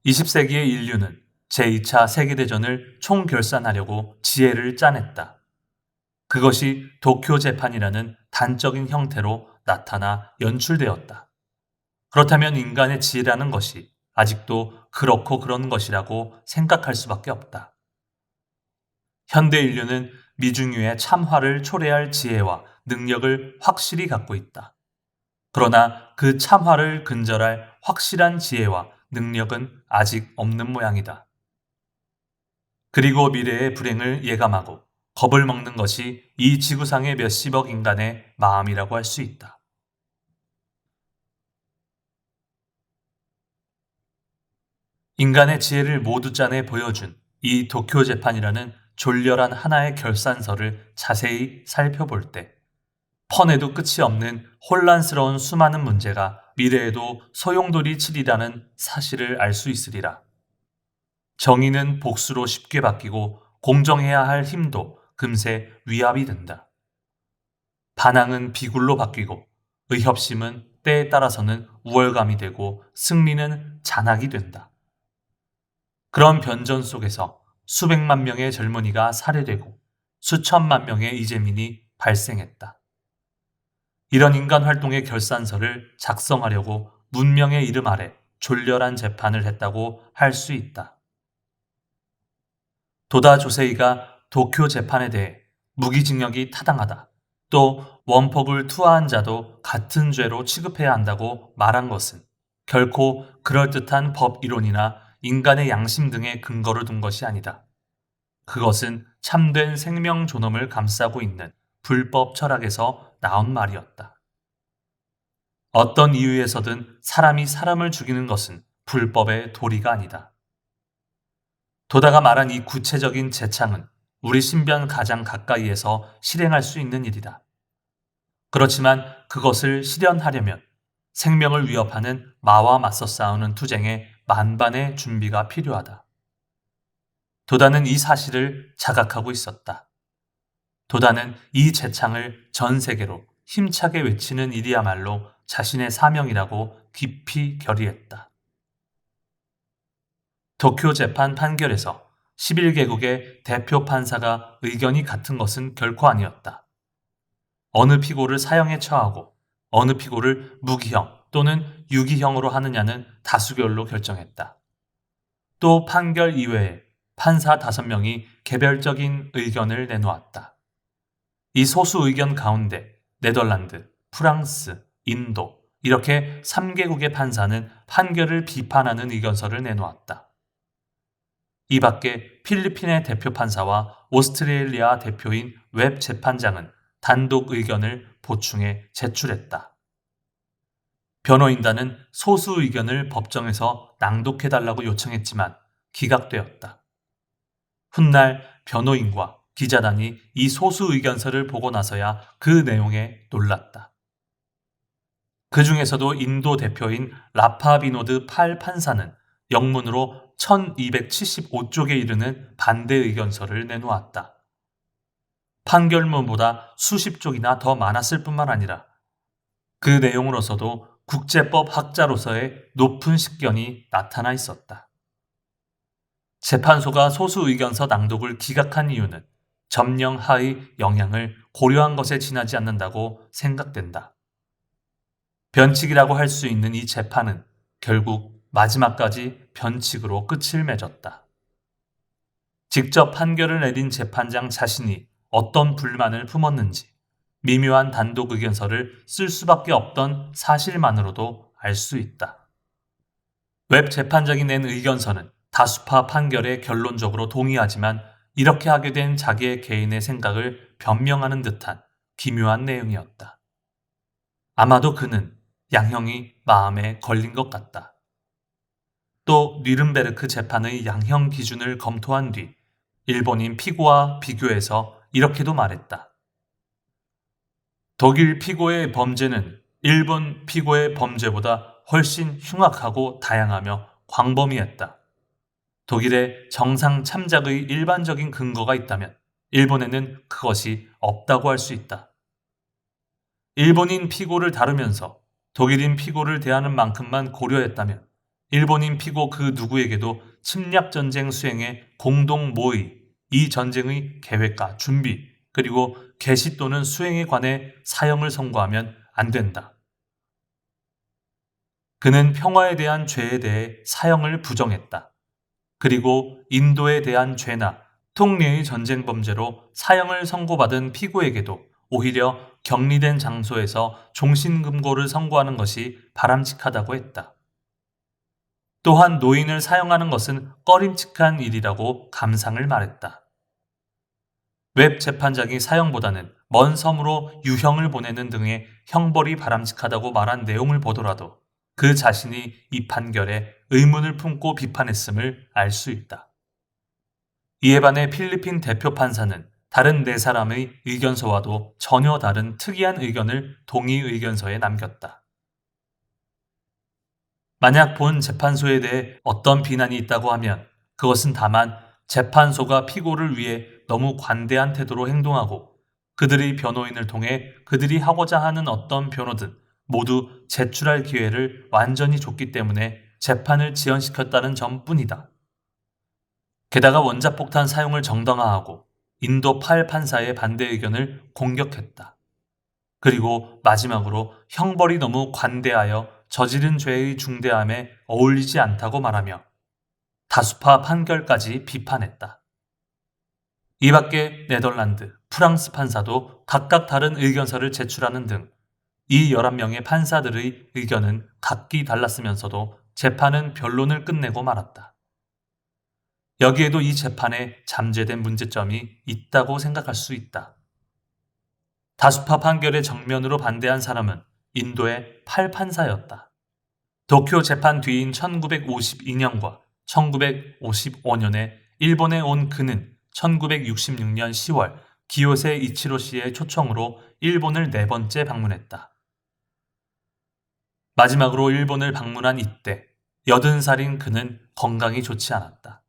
20세기의 인류는 제2차 세계대전을 총결산하려고 지혜를 짜냈다. 그것이 도쿄 재판이라는 단적인 형태로 나타나 연출되었다. 그렇다면 인간의 지혜라는 것이 아직도 그렇고 그런 것이라고 생각할 수밖에 없다. 현대 인류는 미중유의 참화를 초래할 지혜와 능력을 확실히 갖고 있다. 그러나 그 참화를 근절할 확실한 지혜와 능력은 아직 없는 모양이다. 그리고 미래의 불행을 예감하고 겁을 먹는 것이 이 지구상의 몇십억 인간의 마음이라고 할 수 있다. 인간의 지혜를 모두 짜내 보여준 이 도쿄 재판이라는 졸렬한 하나의 결산서를 자세히 살펴볼 때 펀에도 끝이 없는 혼란스러운 수많은 문제가 미래에도 소용돌이 치리라는 사실을 알 수 있으리라. 정의는 복수로 쉽게 바뀌고 공정해야 할 힘도 금세 위압이 된다. 반항은 비굴로 바뀌고 의협심은 때에 따라서는 우월감이 되고 승리는 잔악이 된다. 그런 변전 속에서 수백만 명의 젊은이가 살해되고 수천만 명의 이재민이 발생했다. 이런 인간 활동의 결산서를 작성하려고 문명의 이름 아래 졸렬한 재판을 했다고 할 수 있다. 도다 조세이가 도쿄 재판에 대해 무기징역이 타당하다, 또 원폭을 투하한 자도 같은 죄로 취급해야 한다고 말한 것은 결코 그럴듯한 법 이론이나 인간의 양심 등의 근거를 둔 것이 아니다. 그것은 참된 생명 존엄을 감싸고 있는 불법 철학에서 나온 말이었다. 어떤 이유에서든 사람이 사람을 죽이는 것은 불법의 도리가 아니다. 도다가 말한 이 구체적인 제창은 우리 신변 가장 가까이에서 실행할 수 있는 일이다. 그렇지만 그것을 실현하려면 생명을 위협하는 마와 맞서 싸우는 투쟁에 만반의 준비가 필요하다. 도다는 이 사실을 자각하고 있었다. 도다는 이 제창을 전 세계로 힘차게 외치는 일이야말로 자신의 사명이라고 깊이 결의했다. 도쿄 재판 판결에서 11개국의 대표 판사가 의견이 같은 것은 결코 아니었다. 어느 피고를 사형에 처하고 어느 피고를 무기형 또는 유기형으로 하느냐는 다수결로 결정했다. 또 판결 이외에 판사 5명이 개별적인 의견을 내놓았다. 이 소수 의견 가운데 네덜란드, 프랑스, 인도 이렇게 3개국의 판사는 판결을 비판하는 의견서를 내놓았다. 이 밖에 필리핀의 대표 판사와 오스트레일리아 대표인 웹 재판장은 단독 의견을 보충해 제출했다. 변호인단은 소수 의견을 법정에서 낭독해달라고 요청했지만 기각되었다. 훗날 변호인과 기자단이 이 소수 의견서를 보고 나서야 그 내용에 놀랐다. 그 중에서도 인도 대표인 라파 비노드 팔 판사는 영문으로 1275쪽에 이르는 반대 의견서를 내놓았다. 판결문보다 수십 쪽이나 더 많았을 뿐만 아니라 그 내용으로서도 국제법 학자로서의 높은 식견이 나타나 있었다. 재판소가 소수 의견서 낭독을 기각한 이유는 점령 하의 영향을 고려한 것에 지나지 않는다고 생각된다. 변칙이라고 할 수 있는 이 재판은 결국 마지막까지 변칙으로 끝을 맺었다. 직접 판결을 내린 재판장 자신이 어떤 불만을 품었는지 미묘한 단독 의견서를 쓸 수밖에 없던 사실만으로도 알 수 있다. 웹 재판장이 낸 의견서는 다수파 판결에 결론적으로 동의하지만 이렇게 하게 된 자기의 개인의 생각을 변명하는 듯한 기묘한 내용이었다. 아마도 그는 양형이 마음에 걸린 것 같다. 또 뉘른베르크 재판의 양형 기준을 검토한 뒤 일본인 피고와 비교해서 이렇게도 말했다. 독일 피고의 범죄는 일본 피고의 범죄보다 훨씬 흉악하고 다양하며 광범위했다. 독일의 정상 참작의 일반적인 근거가 있다면 일본에는 그것이 없다고 할 수 있다. 일본인 피고를 다루면서 독일인 피고를 대하는 만큼만 고려했다면 일본인 피고 그 누구에게도 침략 전쟁 수행에 공동 모의, 이 전쟁의 계획과 준비, 그리고 개시 또는 수행에 관해 사형을 선고하면 안 된다. 그는 평화에 대한 죄에 대해 사형을 부정했다. 그리고 인도에 대한 죄나 통례의 전쟁 범죄로 사형을 선고받은 피고에게도 오히려 격리된 장소에서 종신금고를 선고하는 것이 바람직하다고 했다. 또한 노인을 사형하는 것은 꺼림칙한 일이라고 감상을 말했다. 웹 재판장이 사형보다는 먼 섬으로 유형을 보내는 등의 형벌이 바람직하다고 말한 내용을 보더라도 그 자신이 이 판결에 의문을 품고 비판했음을 알 수 있다. 이에 반해 필리핀 대표 판사는 다른 네 사람의 의견서와도 전혀 다른 특이한 의견을 동의 의견서에 남겼다. 만약 본 재판소에 대해 어떤 비난이 있다고 하면 그것은 다만 재판소가 피고를 위해 너무 관대한 태도로 행동하고 그들의 변호인을 통해 그들이 하고자 하는 어떤 변호든 모두 제출할 기회를 완전히 줬기 때문에 재판을 지연시켰다는 점뿐이다. 게다가 원자폭탄 사용을 정당화하고 인도 8 판사의 반대 의견을 공격했다. 그리고 마지막으로 형벌이 너무 관대하여 저지른 죄의 중대함에 어울리지 않다고 말하며 다수파 판결까지 비판했다. 이 밖에 네덜란드, 프랑스 판사도 각각 다른 의견서를 제출하는 등 이 11명의 판사들의 의견은 각기 달랐으면서도 재판은 변론을 끝내고 말았다. 여기에도 이 재판에 잠재된 문제점이 있다고 생각할 수 있다. 다수파 판결에 정면으로 반대한 사람은 인도의 8판사였다. 도쿄 재판 뒤인 1952년과 1955년에 일본에 온 그는 1966년 10월 기요세 이치로 씨의 초청으로 일본을 4번째 방문했다. 마지막으로 일본을 방문한 이때 80살인 그는 건강이 좋지 않았다.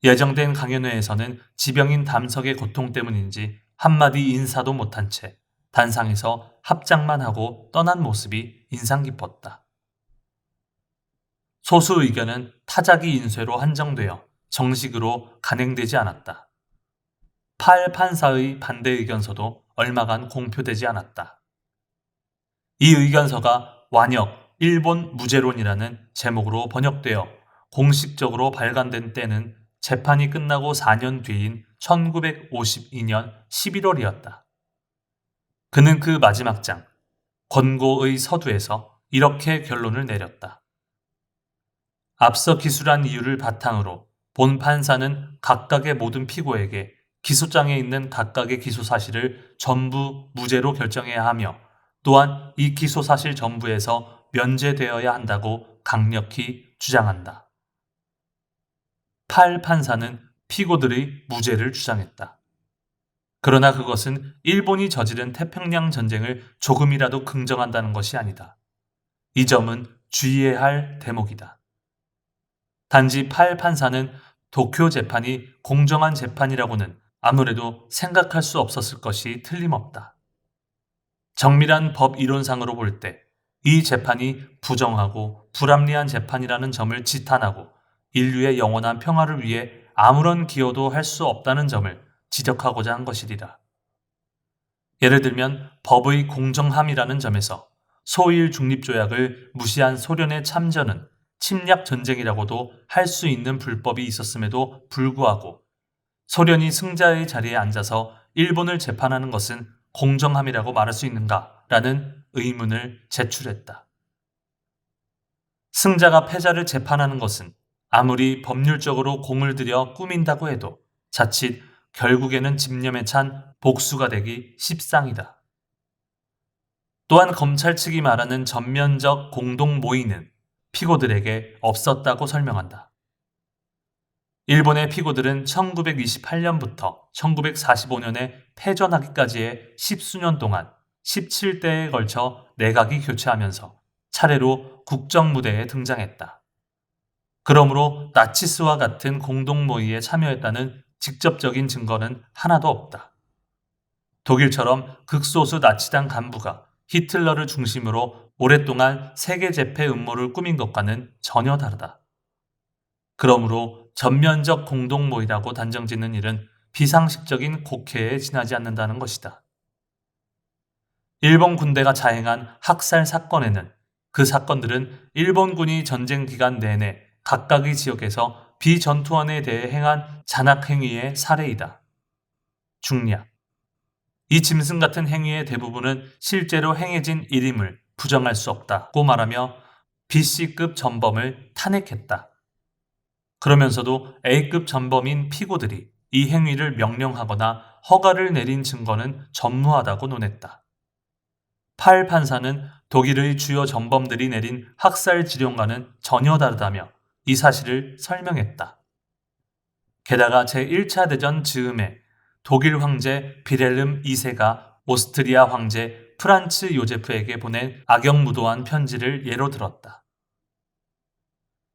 예정된 강연회에서는 지병인 담석의 고통 때문인지 한마디 인사도 못한 채 단상에서 합장만 하고 떠난 모습이 인상 깊었다. 소수 의견은 타자기 인쇄로 한정되어 정식으로 간행되지 않았다. 8 판사의 반대 의견서도 얼마간 공표되지 않았다. 이 의견서가 완역 일본 무죄론이라는 제목으로 번역되어 공식적으로 발간된 때는 재판이 끝나고 4년 뒤인 1952년 11월이었다. 그는 그 마지막 장, 권고의 서두에서 이렇게 결론을 내렸다. 앞서 기술한 이유를 바탕으로 본 판사는 각각의 모든 피고에게 기소장에 있는 각각의 기소 사실을 전부 무죄로 결정해야 하며 또한 이 기소 사실 전부에서 면제되어야 한다고 강력히 주장한다. 8 판사는 피고들의 무죄를 주장했다. 그러나 그것은 일본이 저지른 태평양 전쟁을 조금이라도 긍정한다는 것이 아니다. 이 점은 주의해야 할 대목이다. 단지 8 판사는 도쿄 재판이 공정한 재판이라고는 아무래도 생각할 수 없었을 것이 틀림없다. 정밀한 법 이론상으로 볼 때 이 재판이 부정하고 불합리한 재판이라는 점을 지탄하고 인류의 영원한 평화를 위해 아무런 기여도 할 수 없다는 점을 지적하고자 한 것이리라. 예를 들면 법의 공정함이라는 점에서 소일 중립조약을 무시한 소련의 참전은 침략 전쟁이라고도 할 수 있는 불법이 있었음에도 불구하고 소련이 승자의 자리에 앉아서 일본을 재판하는 것은 공정함이라고 말할 수 있는가라는 의문을 제출했다. 승자가 패자를 재판하는 것은 아무리 법률적으로 공을 들여 꾸민다고 해도 자칫 결국에는 집념에 찬 복수가 되기 십상이다. 또한 검찰 측이 말하는 전면적 공동 모의는 피고들에게 없었다고 설명한다. 일본의 피고들은 1928년부터 1945년에 패전하기까지의 10수년 동안 17대에 걸쳐 내각이 교체하면서 차례로 국정무대에 등장했다. 그러므로 나치스와 같은 공동모의에 참여했다는 직접적인 증거는 하나도 없다. 독일처럼 극소수 나치당 간부가 히틀러를 중심으로 오랫동안 세계 재패 음모를 꾸민 것과는 전혀 다르다. 그러므로 전면적 공동모의라고 단정짓는 일은 비상식적인 곡해에 지나지 않는다는 것이다. 일본 군대가 자행한 학살 사건에는 그 사건들은 일본군이 전쟁 기간 내내 각각의 지역에서 비전투원에 대해 행한 잔악행위의 사례이다. 중략. 이 짐승 같은 행위의 대부분은 실제로 행해진 일임을 부정할 수 없다고 말하며 BC급 전범을 탄핵했다. 그러면서도 A급 전범인 피고들이 이 행위를 명령하거나 허가를 내린 증거는 전무하다고 논했다. 팔 판사는 독일의 주요 전범들이 내린 학살 지령과는 전혀 다르다며 이 사실을 설명했다. 게다가 제1차 대전 즈음에 독일 황제 빌헬름 2세가 오스트리아 황제 프란츠 요제프에게 보낸 악영무도한 편지를 예로 들었다.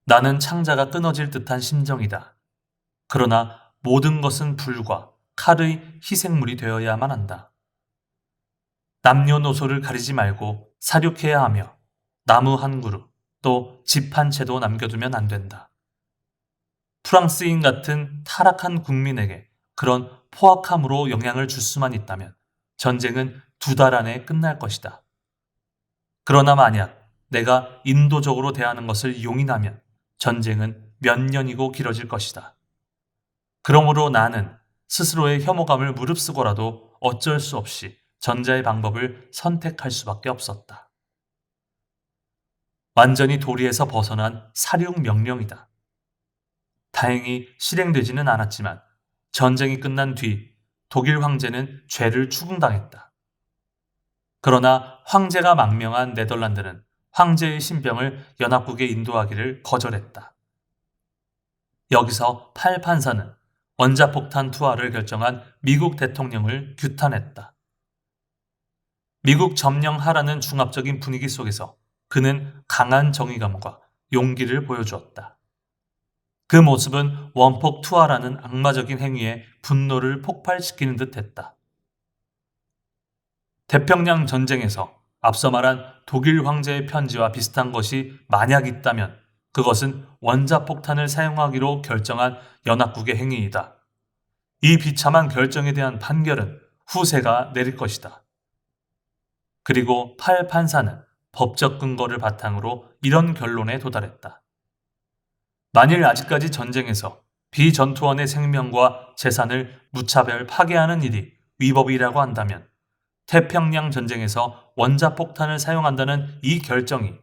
나는 창자가 끊어질 듯한 심정이다. 그러나 모든 것은 불과 칼의 희생물이 되어야만 한다. 남녀노소를 가리지 말고 사륙해야 하며 나무 한 그루 또 집 한 채도 남겨두면 안 된다. 프랑스인 같은 타락한 국민에게 그런 포악함으로 영향을 줄 수만 있다면 전쟁은 2달 안에 끝날 것이다. 그러나 만약 내가 인도적으로 대하는 것을 용인하면 전쟁은 몇 년이고 길어질 것이다. 그러므로 나는 스스로의 혐오감을 무릅쓰고라도 어쩔 수 없이 전자의 방법을 선택할 수밖에 없었다. 완전히 도리에서 벗어난 사륙 명령이다. 다행히 실행되지는 않았지만 전쟁이 끝난 뒤 독일 황제는 죄를 추궁당했다. 그러나 황제가 망명한 네덜란드는 황제의 신병을 연합국에 인도하기를 거절했다. 여기서 팔 판사는 원자폭탄 투하를 결정한 미국 대통령을 규탄했다. 미국 점령하라는 중압적인 분위기 속에서 그는 강한 정의감과 용기를 보여주었다. 그 모습은 원폭 투하라는 악마적인 행위에 분노를 폭발시키는 듯 했다. 태평양 전쟁에서 앞서 말한 독일 황제의 편지와 비슷한 것이 만약 있다면 그것은 원자폭탄을 사용하기로 결정한 연합국의 행위이다. 이 비참한 결정에 대한 판결은 후세가 내릴 것이다. 그리고 팔 판사는 법적 근거를 바탕으로 이런 결론에 도달했다. 만일 아직까지 전쟁에서 비전투원의 생명과 재산을 무차별 파괴하는 일이 위법이라고 한다면 태평양 전쟁에서 원자폭탄을 사용한다는 이 결정이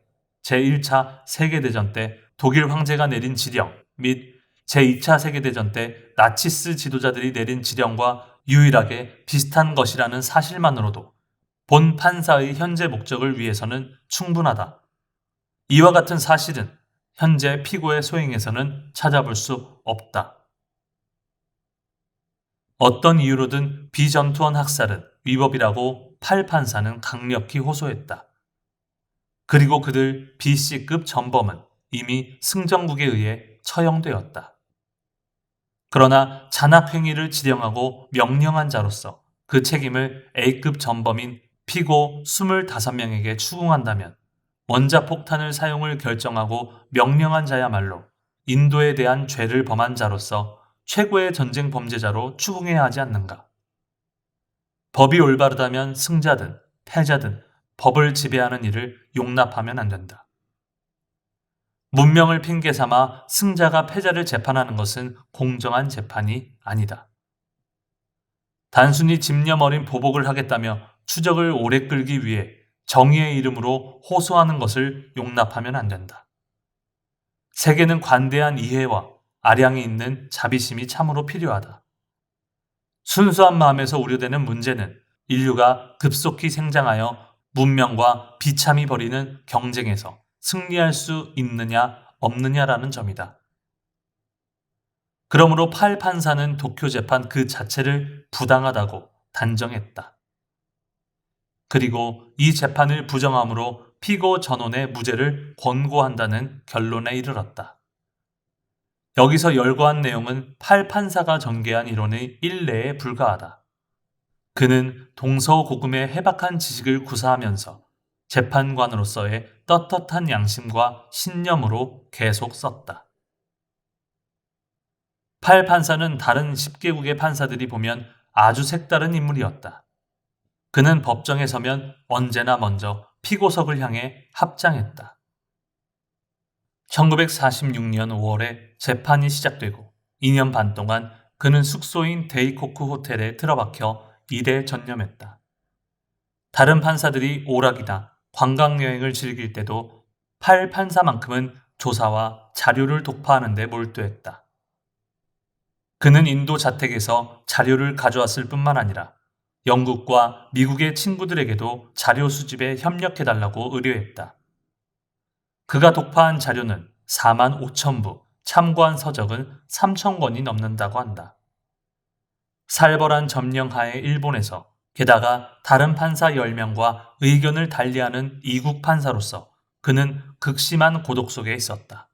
제1차 세계대전 때 독일 황제가 내린 지령 및 제2차 세계대전 때 나치스 지도자들이 내린 지령과 유일하게 비슷한 것이라는 사실만으로도 본 판사의 현재 목적을 위해서는 충분하다. 이와 같은 사실은 현재 피고의 소행에서는 찾아볼 수 없다. 어떤 이유로든 비전투원 학살은 위법이라고 팔 판사는 강력히 호소했다. 그리고 그들 B씨급 전범은 이미 승정국에 의해 처형되었다. 그러나 잔악행위를 지령하고 명령한 자로서 그 책임을 A급 전범인 피고 25명에게 추궁한다면 원자폭탄을 사용을 결정하고 명령한 자야말로 인도에 대한 죄를 범한 자로서 최고의 전쟁 범죄자로 추궁해야 하지 않는가? 법이 올바르다면 승자든 패자든 법을 지배하는 일을 용납하면 안 된다. 문명을 핑계 삼아 승자가 패자를 재판하는 것은 공정한 재판이 아니다. 단순히 집념 어린 보복을 하겠다며 추적을 오래 끌기 위해 정의의 이름으로 호소하는 것을 용납하면 안 된다. 세계는 관대한 이해와 아량이 있는 자비심이 참으로 필요하다. 순수한 마음에서 우려되는 문제는 인류가 급속히 생장하여 문명과 비참히 벌이는 경쟁에서 승리할 수 있느냐 없느냐라는 점이다. 그러므로 팔 판사는 도쿄 재판 그 자체를 부당하다고 단정했다. 그리고 이 재판을 부정함으로 피고 전원의 무죄를 권고한다는 결론에 이르렀다. 여기서 열거한 내용은 팔 판사가 전개한 이론의 일례에 불과하다. 그는 동서고금의 해박한 지식을 구사하면서 재판관으로서의 떳떳한 양심과 신념으로 계속 썼다. 팔 판사는 다른 10개국의 판사들이 보면 아주 색다른 인물이었다. 그는 법정에 서면 언제나 먼저 피고석을 향해 합장했다. 1946년 5월에 재판이 시작되고 2년 반 동안 그는 숙소인 데이코쿠 호텔에 틀어박혀 일에 전념했다. 다른 판사들이 오락이나 관광여행을 즐길 때도 팔 판사만큼은 조사와 자료를 독파하는 데 몰두했다. 그는 인도 자택에서 자료를 가져왔을 뿐만 아니라 영국과 미국의 친구들에게도 자료 수집에 협력해달라고 의뢰했다. 그가 독파한 자료는 4만 5천 부, 참고한 서적은 3천 권이 넘는다고 한다. 살벌한 점령하에 일본에서 게다가 다른 판사 10명과 의견을 달리하는 이국 판사로서 그는 극심한 고독 속에 있었다.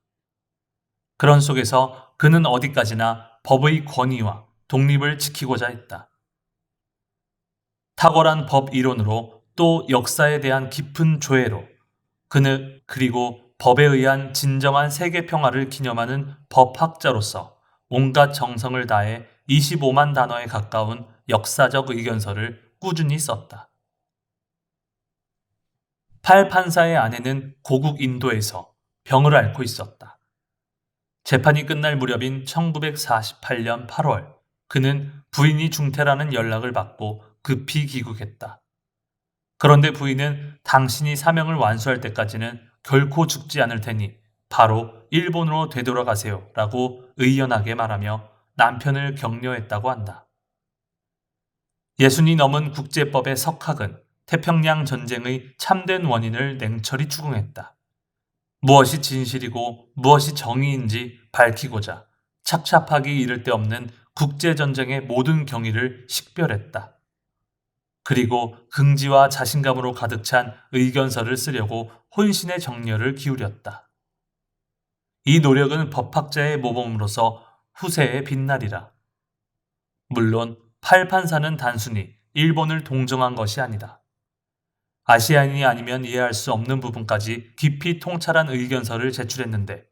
그런 속에서 그는 어디까지나 법의 권위와 독립을 지키고자 했다. 탁월한 법 이론으로 또 역사에 대한 깊은 조예로 그는 그리고 법에 의한 진정한 세계 평화를 기념하는 법학자로서 온갖 정성을 다해 25만 단어에 가까운 역사적 의견서를 꾸준히 썼다. 팔 판사의 아내는 고국 인도에서 병을 앓고 있었다. 재판이 끝날 무렵인 1948년 8월, 그는 부인이 중태라는 연락을 받고 급히 귀국했다. 그런데 부인은 당신이 사명을 완수할 때까지는 결코 죽지 않을 테니 바로 일본으로 되돌아가세요 라고 의연하게 말하며 남편을 격려했다고 한다. 60이 넘은 국제법의 석학은 태평양 전쟁의 참된 원인을 냉철히 추궁했다. 무엇이 진실이고 무엇이 정의인지 밝히고자 착잡하기 이를 데 없는 국제전쟁의 모든 경위를 식별했다. 그리고 긍지와 자신감으로 가득 찬 의견서를 쓰려고 혼신의 정열을 기울였다. 이 노력은 법학자의 모범으로서 후세에 빛나리라. 물론 팔 판사는 단순히 일본을 동정한 것이 아니다. 아시아인이 아니면 이해할 수 없는 부분까지 깊이 통찰한 의견서를 제출했는데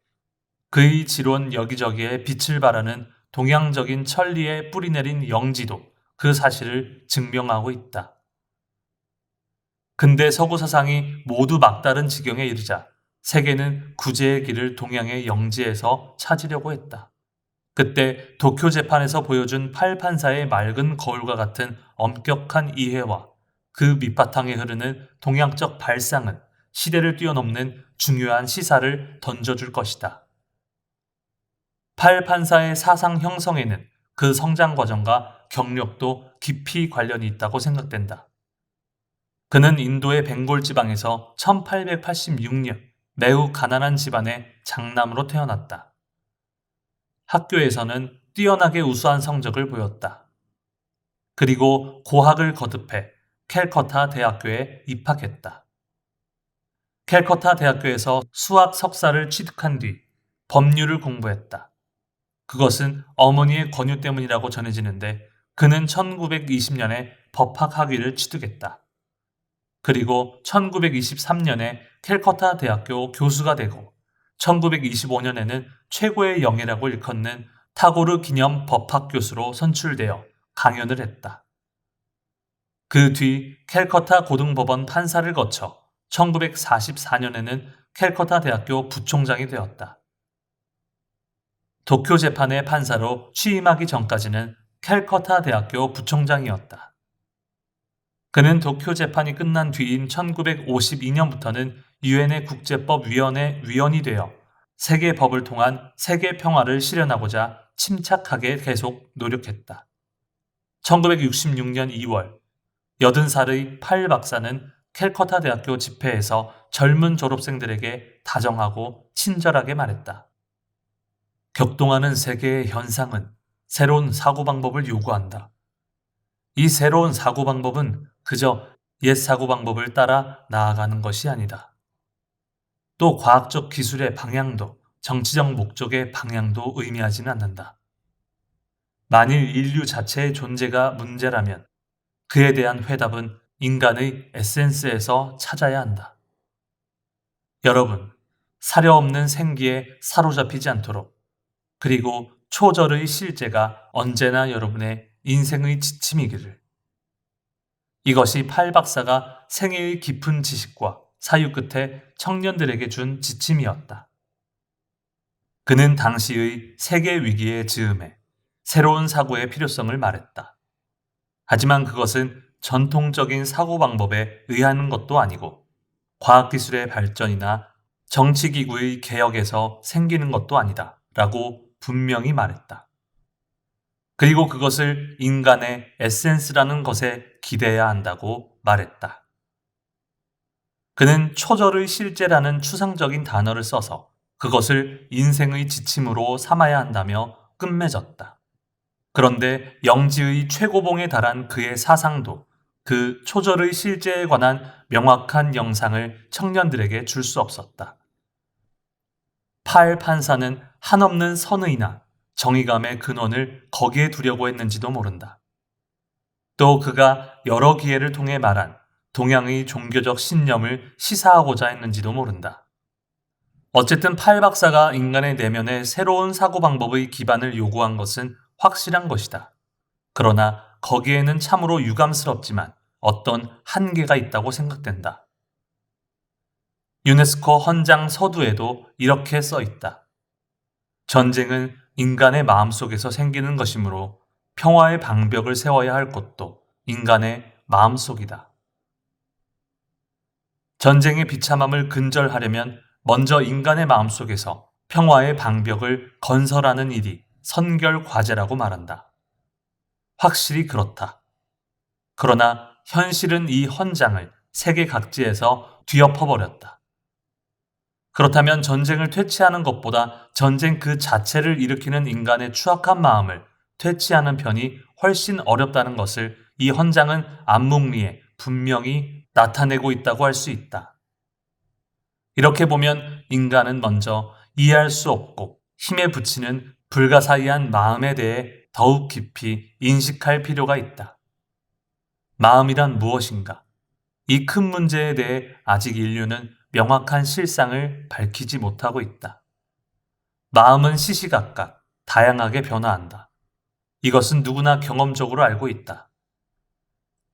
그의 지론 여기저기에 빛을 발하는 동양적인 천리에 뿌리내린 영지도 그 사실을 증명하고 있다. 근대 서구 사상이 모두 막다른 지경에 이르자 세계는 구제의 길을 동양의 영지에서 찾으려고 했다. 그때 도쿄 재판에서 보여준 팔 판사의 맑은 거울과 같은 엄격한 이해와 그 밑바탕에 흐르는 동양적 발상은 시대를 뛰어넘는 중요한 시사를 던져줄 것이다. 팔 판사의 사상 형성에는 그 성장 과정과 경력도 깊이 관련이 있다고 생각된다. 그는 인도의 벵골 지방에서 1886년 매우 가난한 집안의 장남으로 태어났다. 학교에서는 뛰어나게 우수한 성적을 보였다. 그리고 고학을 거듭해 캘커타 대학교에 입학했다. 캘커타 대학교에서 수학 석사를 취득한 뒤 법률을 공부했다. 그것은 어머니의 권유 때문이라고 전해지는데 그는 1920년에 법학 학위를 취득했다. 그리고 1923년에 캘커타 대학교 교수가 되고 1925년에는 최고의 영예라고 일컫는 타고르 기념 법학 교수로 선출되어 강연을 했다. 그 뒤 캘커타 고등법원 판사를 거쳐 1944년에는 캘커타 대학교 부총장이 되었다. 도쿄 재판의 판사로 취임하기 전까지는 캘커타 대학교 부총장이었다. 그는 도쿄 재판이 끝난 뒤인 1952년부터는 유엔의 국제법위원회 위원이 되어 세계 법을 통한 세계 평화를 실현하고자 침착하게 계속 노력했다. 1966년 2월 80살의 팔 박사는 캘커타 대학교 집회에서 젊은 졸업생들에게 다정하고 친절하게 말했다. 격동하는 세계의 현상은 새로운 사고방법을 요구한다. 이 새로운 사고방법은 그저 옛 사고방법을 따라 나아가는 것이 아니다. 또 과학적 기술의 방향도 정치적 목적의 방향도 의미하지는 않는다. 만일 인류 자체의 존재가 문제라면 그에 대한 회답은 인간의 에센스에서 찾아야 한다. 여러분, 사려 없는 생기에 사로잡히지 않도록, 그리고 초절의 실제가 언제나 여러분의 인생의 지침이기를. 이것이 팔 박사가 생애의 깊은 지식과 사유 끝에 청년들에게 준 지침이었다. 그는 당시의 세계 위기의 즈음에 새로운 사고의 필요성을 말했다. 하지만 그것은 전통적인 사고방법에 의하는 것도 아니고 과학기술의 발전이나 정치기구의 개혁에서 생기는 것도 아니다 라고 분명히 말했다. 그리고 그것을 인간의 에센스라는 것에 기대해야 한다고 말했다. 그는 초절의 실제라는 추상적인 단어를 써서 그것을 인생의 지침으로 삼아야 한다며 끝맺었다. 그런데 영지의 최고봉에 달한 그의 사상도 그 초절의 실제에 관한 명확한 영상을 청년들에게 줄 수 없었다. 팔 판사는 한없는 선의나 정의감의 근원을 거기에 두려고 했는지도 모른다. 또 그가 여러 기회를 통해 말한 동양의 종교적 신념을 시사하고자 했는지도 모른다. 어쨌든 팔 박사가 인간의 내면에 새로운 사고방법의 기반을 요구한 것은 확실한 것이다. 그러나 거기에는 참으로 유감스럽지만 어떤 한계가 있다고 생각된다. 유네스코 헌장 서두에도 이렇게 써 있다. 전쟁은 인간의 마음속에서 생기는 것이므로 평화의 방벽을 세워야 할 곳도 인간의 마음속이다. 전쟁의 비참함을 근절하려면 먼저 인간의 마음속에서 평화의 방벽을 건설하는 일이 선결 과제라고 말한다. 확실히 그렇다. 그러나 현실은 이 헌장을 세계 각지에서 뒤엎어버렸다. 그렇다면 전쟁을 퇴치하는 것보다 전쟁 그 자체를 일으키는 인간의 추악한 마음을 퇴치하는 편이 훨씬 어렵다는 것을 이 헌장은 암묵리에 분명히 나타내고 있다고 할 수 있다. 이렇게 보면 인간은 먼저 이해할 수 없고 힘에 부치는 불가사의한 마음에 대해 더욱 깊이 인식할 필요가 있다. 마음이란 무엇인가? 이 큰 문제에 대해 아직 인류는 명확한 실상을 밝히지 못하고 있다. 마음은 시시각각 다양하게 변화한다. 이것은 누구나 경험적으로 알고 있다.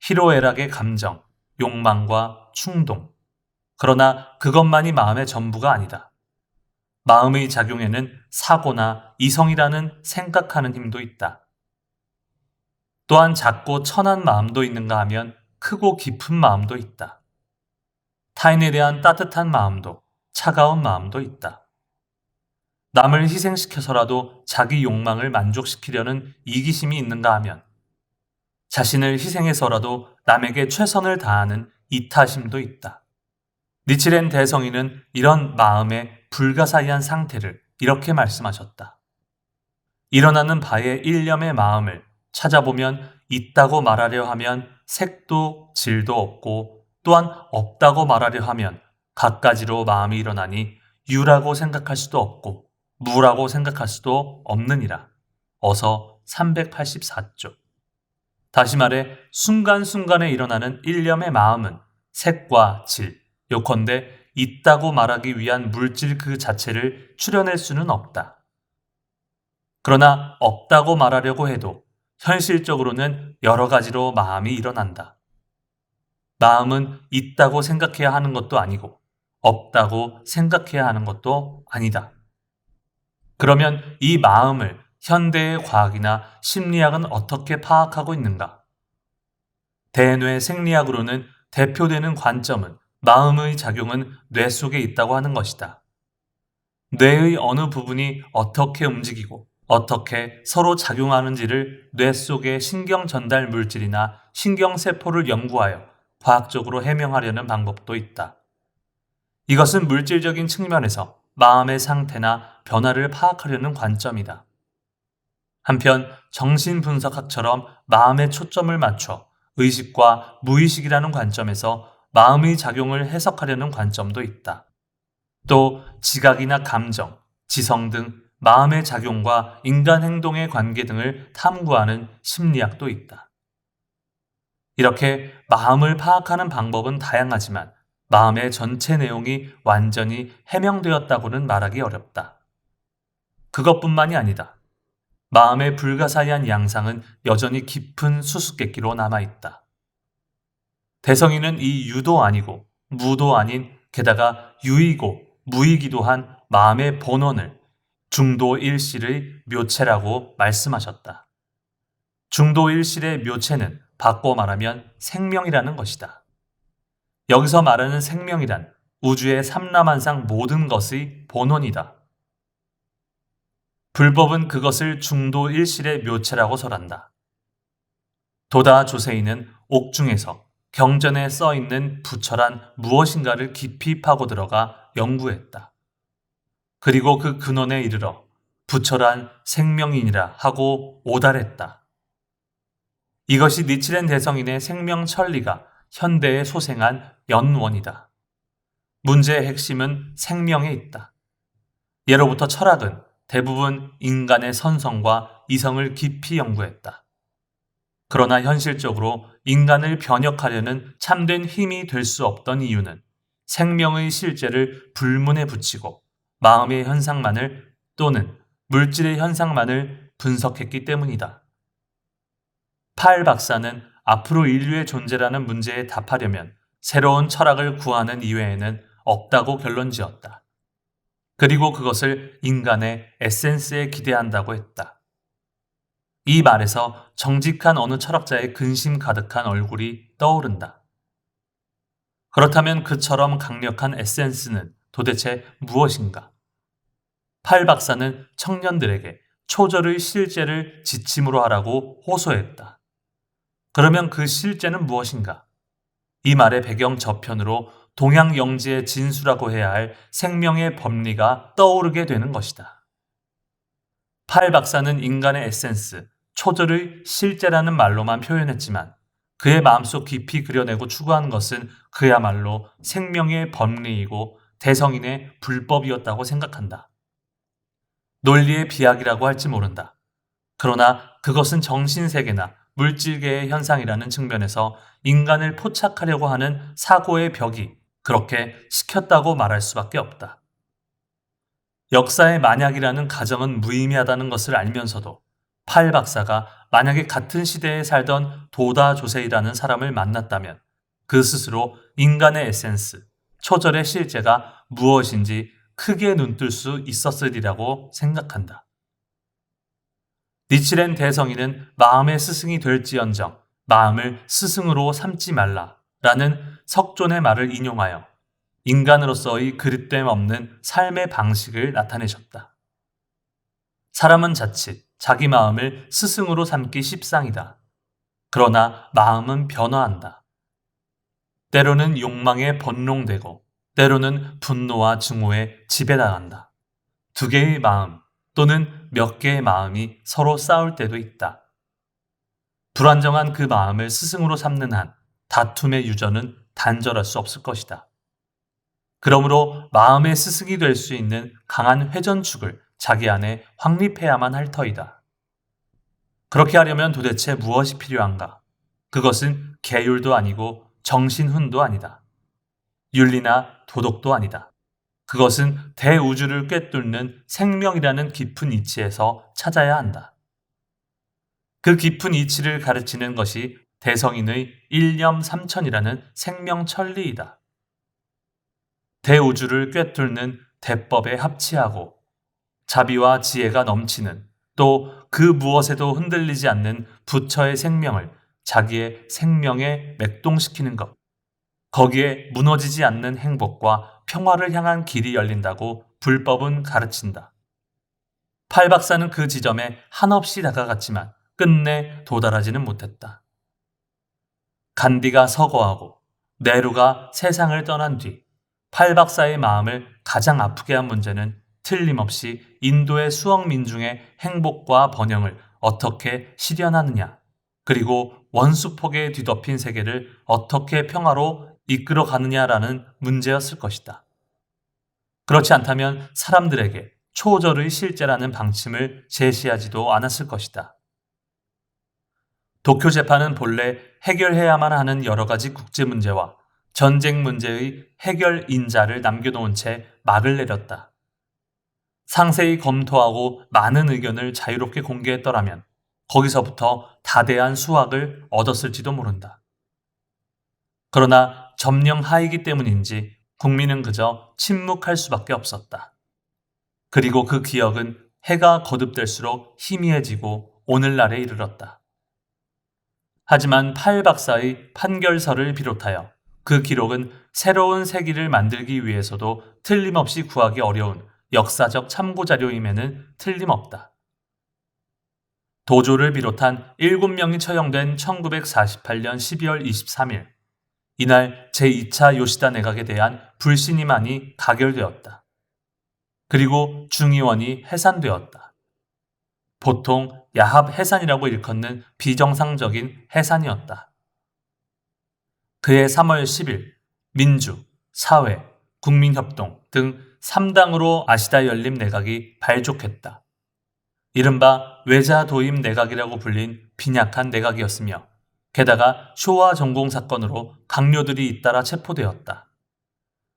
희로애락의 감정, 욕망과 충동. 그러나 그것만이 마음의 전부가 아니다. 마음의 작용에는 사고나 이성이라는 생각하는 힘도 있다. 또한 작고 천한 마음도 있는가 하면 크고 깊은 마음도 있다. 타인에 대한 따뜻한 마음도, 차가운 마음도 있다. 남을 희생시켜서라도 자기 욕망을 만족시키려는 이기심이 있는가 하면 자신을 희생해서라도 남에게 최선을 다하는 이타심도 있다. 니치렌 대성인은 이런 마음의 불가사의한 상태를 이렇게 말씀하셨다. 일어나는 바의 일념의 마음을 찾아보면 있다고 말하려 하면 색도 질도 없고 또한 없다고 말하려 하면 갖가지로 마음이 일어나니 유라고 생각할 수도 없고 무라고 생각할 수도 없느니라. 어서 384쪽. 다시 말해 순간순간에 일어나는 일념의 마음은 색과 질, 요컨대 있다고 말하기 위한 물질 그 자체를 추려낼 수는 없다. 그러나 없다고 말하려고 해도 현실적으로는 여러 가지로 마음이 일어난다. 마음은 있다고 생각해야 하는 것도 아니고 없다고 생각해야 하는 것도 아니다. 그러면 이 마음을 현대의 과학이나 심리학은 어떻게 파악하고 있는가? 대뇌 생리학으로는 대표되는 관점은 마음의 작용은 뇌 속에 있다고 하는 것이다. 뇌의 어느 부분이 어떻게 움직이고 어떻게 서로 작용하는지를 뇌 속의 신경 전달 물질이나 신경세포를 연구하여 과학적으로 해명하려는 방법도 있다. 이것은 물질적인 측면에서 마음의 상태나 변화를 파악하려는 관점이다. 한편 정신분석학처럼 마음에 초점을 맞춰 의식과 무의식이라는 관점에서 마음의 작용을 해석하려는 관점도 있다. 또 지각이나 감정, 지성 등 마음의 작용과 인간 행동의 관계 등을 탐구하는 심리학도 있다. 이렇게 마음을 파악하는 방법은 다양하지만 마음의 전체 내용이 완전히 해명되었다고는 말하기 어렵다. 그것뿐만이 아니다. 마음의 불가사의한 양상은 여전히 깊은 수수께끼로 남아있다. 대성이는 이 유도 아니고 무도 아닌 게다가 유이고 무이기도 한 마음의 본원을 중도일실의 묘체라고 말씀하셨다. 중도일실의 묘체는 바꿔 말하면 생명이라는 것이다. 여기서 말하는 생명이란 우주의 삼라만상 모든 것의 본원이다. 불법은 그것을 중도일실의 묘체라고 설한다. 도다 조세이는 옥중에서 경전에 써있는 부처란 무엇인가를 깊이 파고 들어가 연구했다. 그리고 그 근원에 이르러 부처란 생명이니라 하고 오달했다. 이것이 니치렌 대성인의 생명 천리가 현대에 소생한 연원이다. 문제의 핵심은 생명에 있다. 예로부터 철학은 대부분 인간의 선성과 이성을 깊이 연구했다. 그러나 현실적으로 인간을 변혁하려는 참된 힘이 될 수 없던 이유는 생명의 실제를 불문에 붙이고 마음의 현상만을 또는 물질의 현상만을 분석했기 때문이다. 팔 박사는 앞으로 인류의 존재라는 문제에 답하려면 새로운 철학을 구하는 이외에는 없다고 결론지었다. 그리고 그것을 인간의 에센스에 기대한다고 했다. 이 말에서 정직한 어느 철학자의 근심 가득한 얼굴이 떠오른다. 그렇다면 그처럼 강력한 에센스는 도대체 무엇인가? 팔 박사는 청년들에게 초절의 실제를 지침으로 하라고 호소했다. 그러면 그 실제는 무엇인가? 이 말의 배경 저편으로 동양영지의 진수라고 해야 할 생명의 법리가 떠오르게 되는 것이다. 팔 박사는 인간의 에센스, 초절의 실제라는 말로만 표현했지만 그의 마음속 깊이 그려내고 추구한 것은 그야말로 생명의 법리이고 대성인의 불법이었다고 생각한다. 논리의 비약이라고 할지 모른다. 그러나 그것은 정신세계나 물질계의 현상이라는 측면에서 인간을 포착하려고 하는 사고의 벽이 그렇게 시켰다고 말할 수밖에 없다. 역사의 만약이라는 가정은 무의미하다는 것을 알면서도 팔 박사가 만약에 같은 시대에 살던 도다 조세이라는 사람을 만났다면 그 스스로 인간의 에센스, 초절의 실제가 무엇인지 크게 눈뜰 수 있었으리라고 생각한다. 니치렌 대성인은 마음의 스승이 될지언정 마음을 스승으로 삼지 말라라는 석존의 말을 인용하여 인간으로서의 그릇됨 없는 삶의 방식을 나타내셨다. 사람은 자칫 자기 마음을 스승으로 삼기 십상이다. 그러나 마음은 변화한다. 때로는 욕망에 번롱되고 때로는 분노와 증오에 지배당한다. 두 개의 마음 또는 몇 개의 마음이 서로 싸울 때도 있다. 불안정한 그 마음을 스승으로 삼는 한 다툼의 유전은 단절할 수 없을 것이다. 그러므로 마음의 스승이 될 수 있는 강한 회전축을 자기 안에 확립해야만 할 터이다. 그렇게 하려면 도대체 무엇이 필요한가? 그것은 계율도 아니고 정신훈도 아니다. 윤리나 도덕도 아니다. 그것은 대우주를 꿰뚫는 생명이라는 깊은 이치에서 찾아야 한다. 그 깊은 이치를 가르치는 것이 대성인의 일념삼천이라는 생명천리이다. 대우주를 꿰뚫는 대법에 합치하고 자비와 지혜가 넘치는 또 그 무엇에도 흔들리지 않는 부처의 생명을 자기의 생명에 맥동시키는 것. 거기에 무너지지 않는 행복과 평화를 향한 길이 열린다고 불법은 가르친다. 팔 박사는 그 지점에 한없이 다가갔지만 끝내 도달하지는 못했다. 간디가 서거하고 네루가 세상을 떠난 뒤 팔 박사의 마음을 가장 아프게 한 문제는 틀림없이 인도의 수억 민중의 행복과 번영을 어떻게 실현하느냐, 그리고 원수폭에 뒤덮인 세계를 어떻게 평화로 이끌어 가느냐라는 문제였을 것이다. 그렇지 않다면 사람들에게 초절의 실제라는 방침을 제시하지도 않았을 것이다. 도쿄 재판은 본래 해결해야만 하는 여러 가지 국제 문제와 전쟁 문제의 해결 인자를 남겨놓은 채 막을 내렸다. 상세히 검토하고 많은 의견을 자유롭게 공개했더라면 거기서부터 다대한 수확을 얻었을지도 모른다. 그러나 점령하이기 때문인지 국민은 그저 침묵할 수밖에 없었다. 그리고 그 기억은 해가 거듭될수록 희미해지고 오늘날에 이르렀다. 하지만 팔 박사의 판결서를 비롯하여 그 기록은 새로운 세기를 만들기 위해서도 틀림없이 구하기 어려운 역사적 참고자료임에는 틀림없다. 도조를 비롯한 7명이 처형된 1948년 12월 23일, 이날 제2차 요시다 내각에 대한 불신임안이 가결되었다. 그리고 중의원이 해산되었다. 보통 야합 해산이라고 일컫는 비정상적인 해산이었다. 그해 3월 10일 민주, 사회, 국민협동 등 3당으로 아시다 연립 내각이 발족했다. 이른바 외자도임 내각이라고 불린 빈약한 내각이었으며 게다가 쇼와 전공 사건으로 강요들이 잇따라 체포되었다.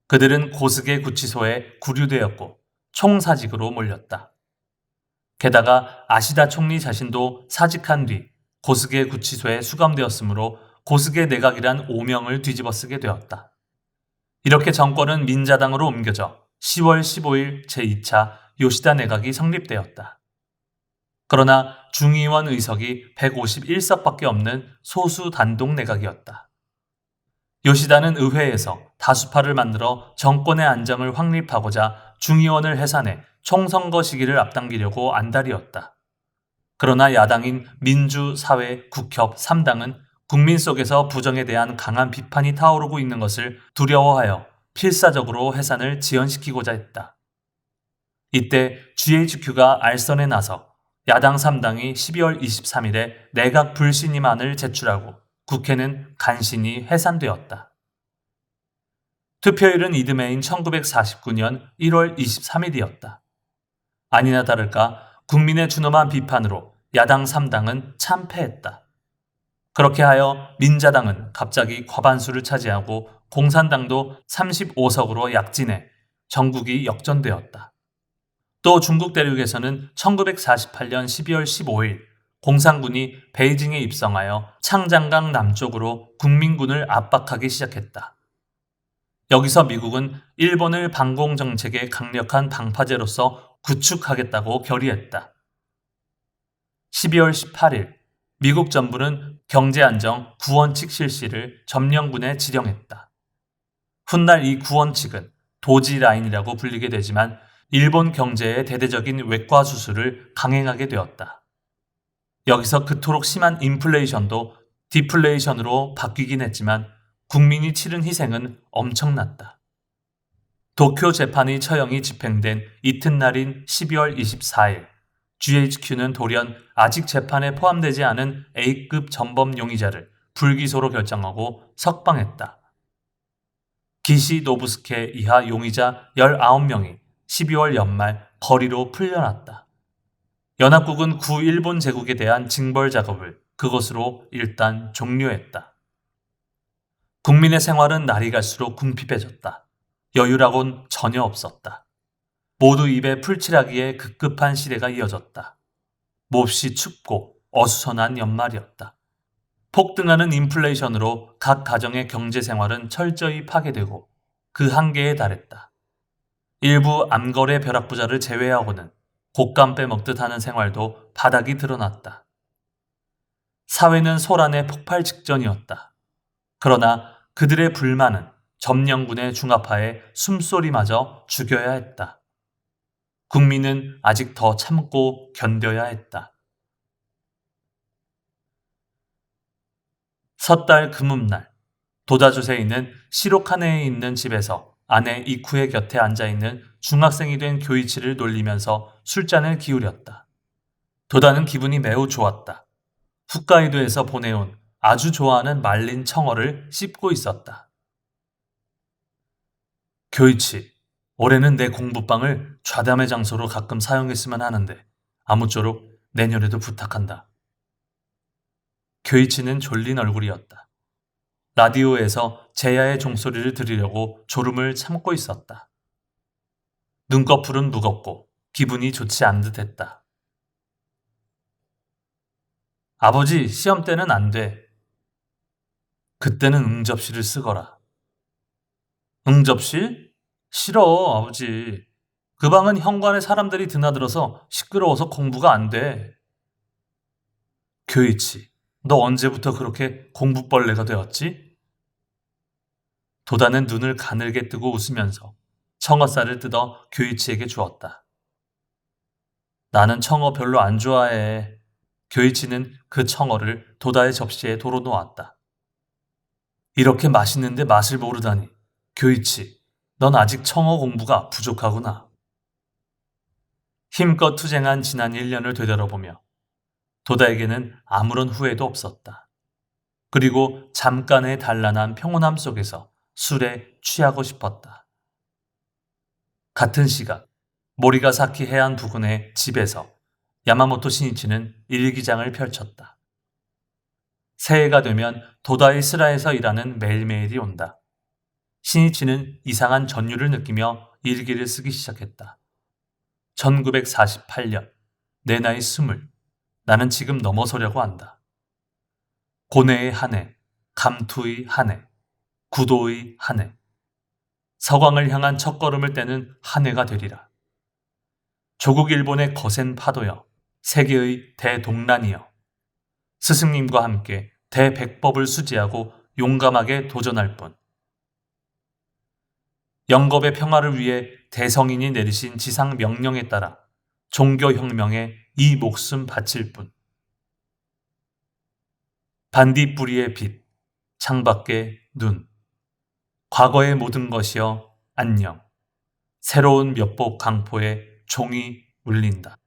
그들은 고스게 구치소에 구류되었고 총사직으로 몰렸다. 게다가 아시다 총리 자신도 사직한 뒤 고스게 구치소에 수감되었으므로 고스게 내각이란 오명을 뒤집어쓰게 되었다. 이렇게 정권은 민자당으로 옮겨져 10월 15일 제2차 요시다 내각이 성립되었다. 그러나 중의원 의석이 151석밖에 없는 소수 단독 내각이었다. 요시다는 의회에서 다수파를 만들어 정권의 안정을 확립하고자 중의원을 해산해 총선거 시기를 앞당기려고 안달이었다. 그러나 야당인 민주, 사회, 국협 3당은 국민 속에서 부정에 대한 강한 비판이 타오르고 있는 것을 두려워하여 필사적으로 해산을 지연시키고자 했다. 이때 GHQ가 알선에 나서 야당 3당이 12월 23일에 내각 불신임안을 제출하고 국회는 간신히 해산되었다. 투표일은 이듬해인 1949년 1월 23일이었다. 아니나 다를까 국민의 준엄한 비판으로 야당 3당은 참패했다. 그렇게 하여 민자당은 갑자기 과반수를 차지하고 공산당도 35석으로 약진해 전국이 역전되었다. 또 중국 대륙에서는 1948년 12월 15일 공산군이 베이징에 입성하여 창장강 남쪽으로 국민군을 압박하기 시작했다. 여기서 미국은 일본을 반공 정책의 강력한 방파제로서 구축하겠다고 결의했다. 12월 18일 미국 정부는 경제안정 구원칙 실시를 점령군에 지령했다. 훗날 이 구원칙은 도지라인이라고 불리게 되지만 일본 경제의 대대적인 외과 수술을 강행하게 되었다. 여기서 그토록 심한 인플레이션도 디플레이션으로 바뀌긴 했지만 국민이 치른 희생은 엄청났다. 도쿄 재판의 처형이 집행된 이튿날인 12월 24일 GHQ는 돌연 아직 재판에 포함되지 않은 A급 전범 용의자를 불기소로 결정하고 석방했다. 기시 노부스케 이하 용의자 19명이 12월 연말 거리로 풀려났다. 연합국은 구일본 제국에 대한 징벌 작업을 그것으로 일단 종료했다. 국민의 생활은 날이 갈수록 궁핍해졌다. 여유라곤 전혀 없었다. 모두 입에 풀칠하기에 급급한 시대가 이어졌다. 몹시 춥고 어수선한 연말이었다. 폭등하는 인플레이션으로 각 가정의 경제 생활은 철저히 파괴되고 그 한계에 달했다. 일부 암거래 벼락부자를 제외하고는 곶감 빼먹듯 하는 생활도 바닥이 드러났다. 사회는 소란의 폭발 직전이었다. 그러나 그들의 불만은 점령군의 중압하에 숨소리마저 죽여야 했다. 국민은 아직 더 참고 견뎌야 했다. 섣달 금음날, 도자주세에 있는 시로카네에 있는 집에서 아내 이쿠의 곁에 앉아있는 중학생이 된 교이치를 놀리면서 술잔을 기울였다. 도다는 기분이 매우 좋았다. 홋카이도에서 보내온 아주 좋아하는 말린 청어를 씹고 있었다. 교이치, 올해는 내 공부방을 좌담의 장소로 가끔 사용했으면 하는데 아무쪼록 내년에도 부탁한다. 교이치는 졸린 얼굴이었다. 라디오에서 제야의 종소리를 들으려고 졸음을 참고 있었다. 눈꺼풀은 무겁고 기분이 좋지 않은 듯했다. 아버지, 시험 때는 안 돼. 그때는 응접실을 쓰거라. 응접실? 싫어, 아버지. 그 방은 현관에 사람들이 드나들어서 시끄러워서 공부가 안 돼. 교이치, 너 언제부터 그렇게 공부벌레가 되었지? 도다는 눈을 가늘게 뜨고 웃으면서 청어살을 뜯어 교이치에게 주었다. 나는 청어 별로 안 좋아해. 교이치는 그 청어를 도다의 접시에 도로 놓았다. 이렇게 맛있는데 맛을 모르다니. 교이치, 넌 아직 청어 공부가 부족하구나. 힘껏 투쟁한 지난 1년을 되돌아보며 도다에게는 아무런 후회도 없었다. 그리고 잠깐의 단란한 평온함 속에서 술에 취하고 싶었다. 같은 시각 모리가사키 해안 부근의 집에서 야마모토 신이치는 일기장을 펼쳤다. 새해가 되면 도다의 스라에서 일하는 매일매일이 온다. 신이치는 이상한 전율을 느끼며 일기를 쓰기 시작했다. 1948년, 내 나이 20, 나는 지금 넘어서려고 한다. 고뇌의 한 해, 감투의 한 해, 구도의 한 해, 서광을 향한 첫걸음을 떼는 한 해가 되리라. 조국 일본의 거센 파도여, 세계의 대동란이여, 스승님과 함께 대백법을 수지하고 용감하게 도전할 뿐. 영겁의 평화를 위해 대성인이 내리신 지상 명령에 따라 종교혁명에 이 목숨 바칠 뿐. 반딧불이의 빛, 창밖의 눈, 과거의 모든 것이여 안녕. 새로운 몇복 강포에 종이 울린다.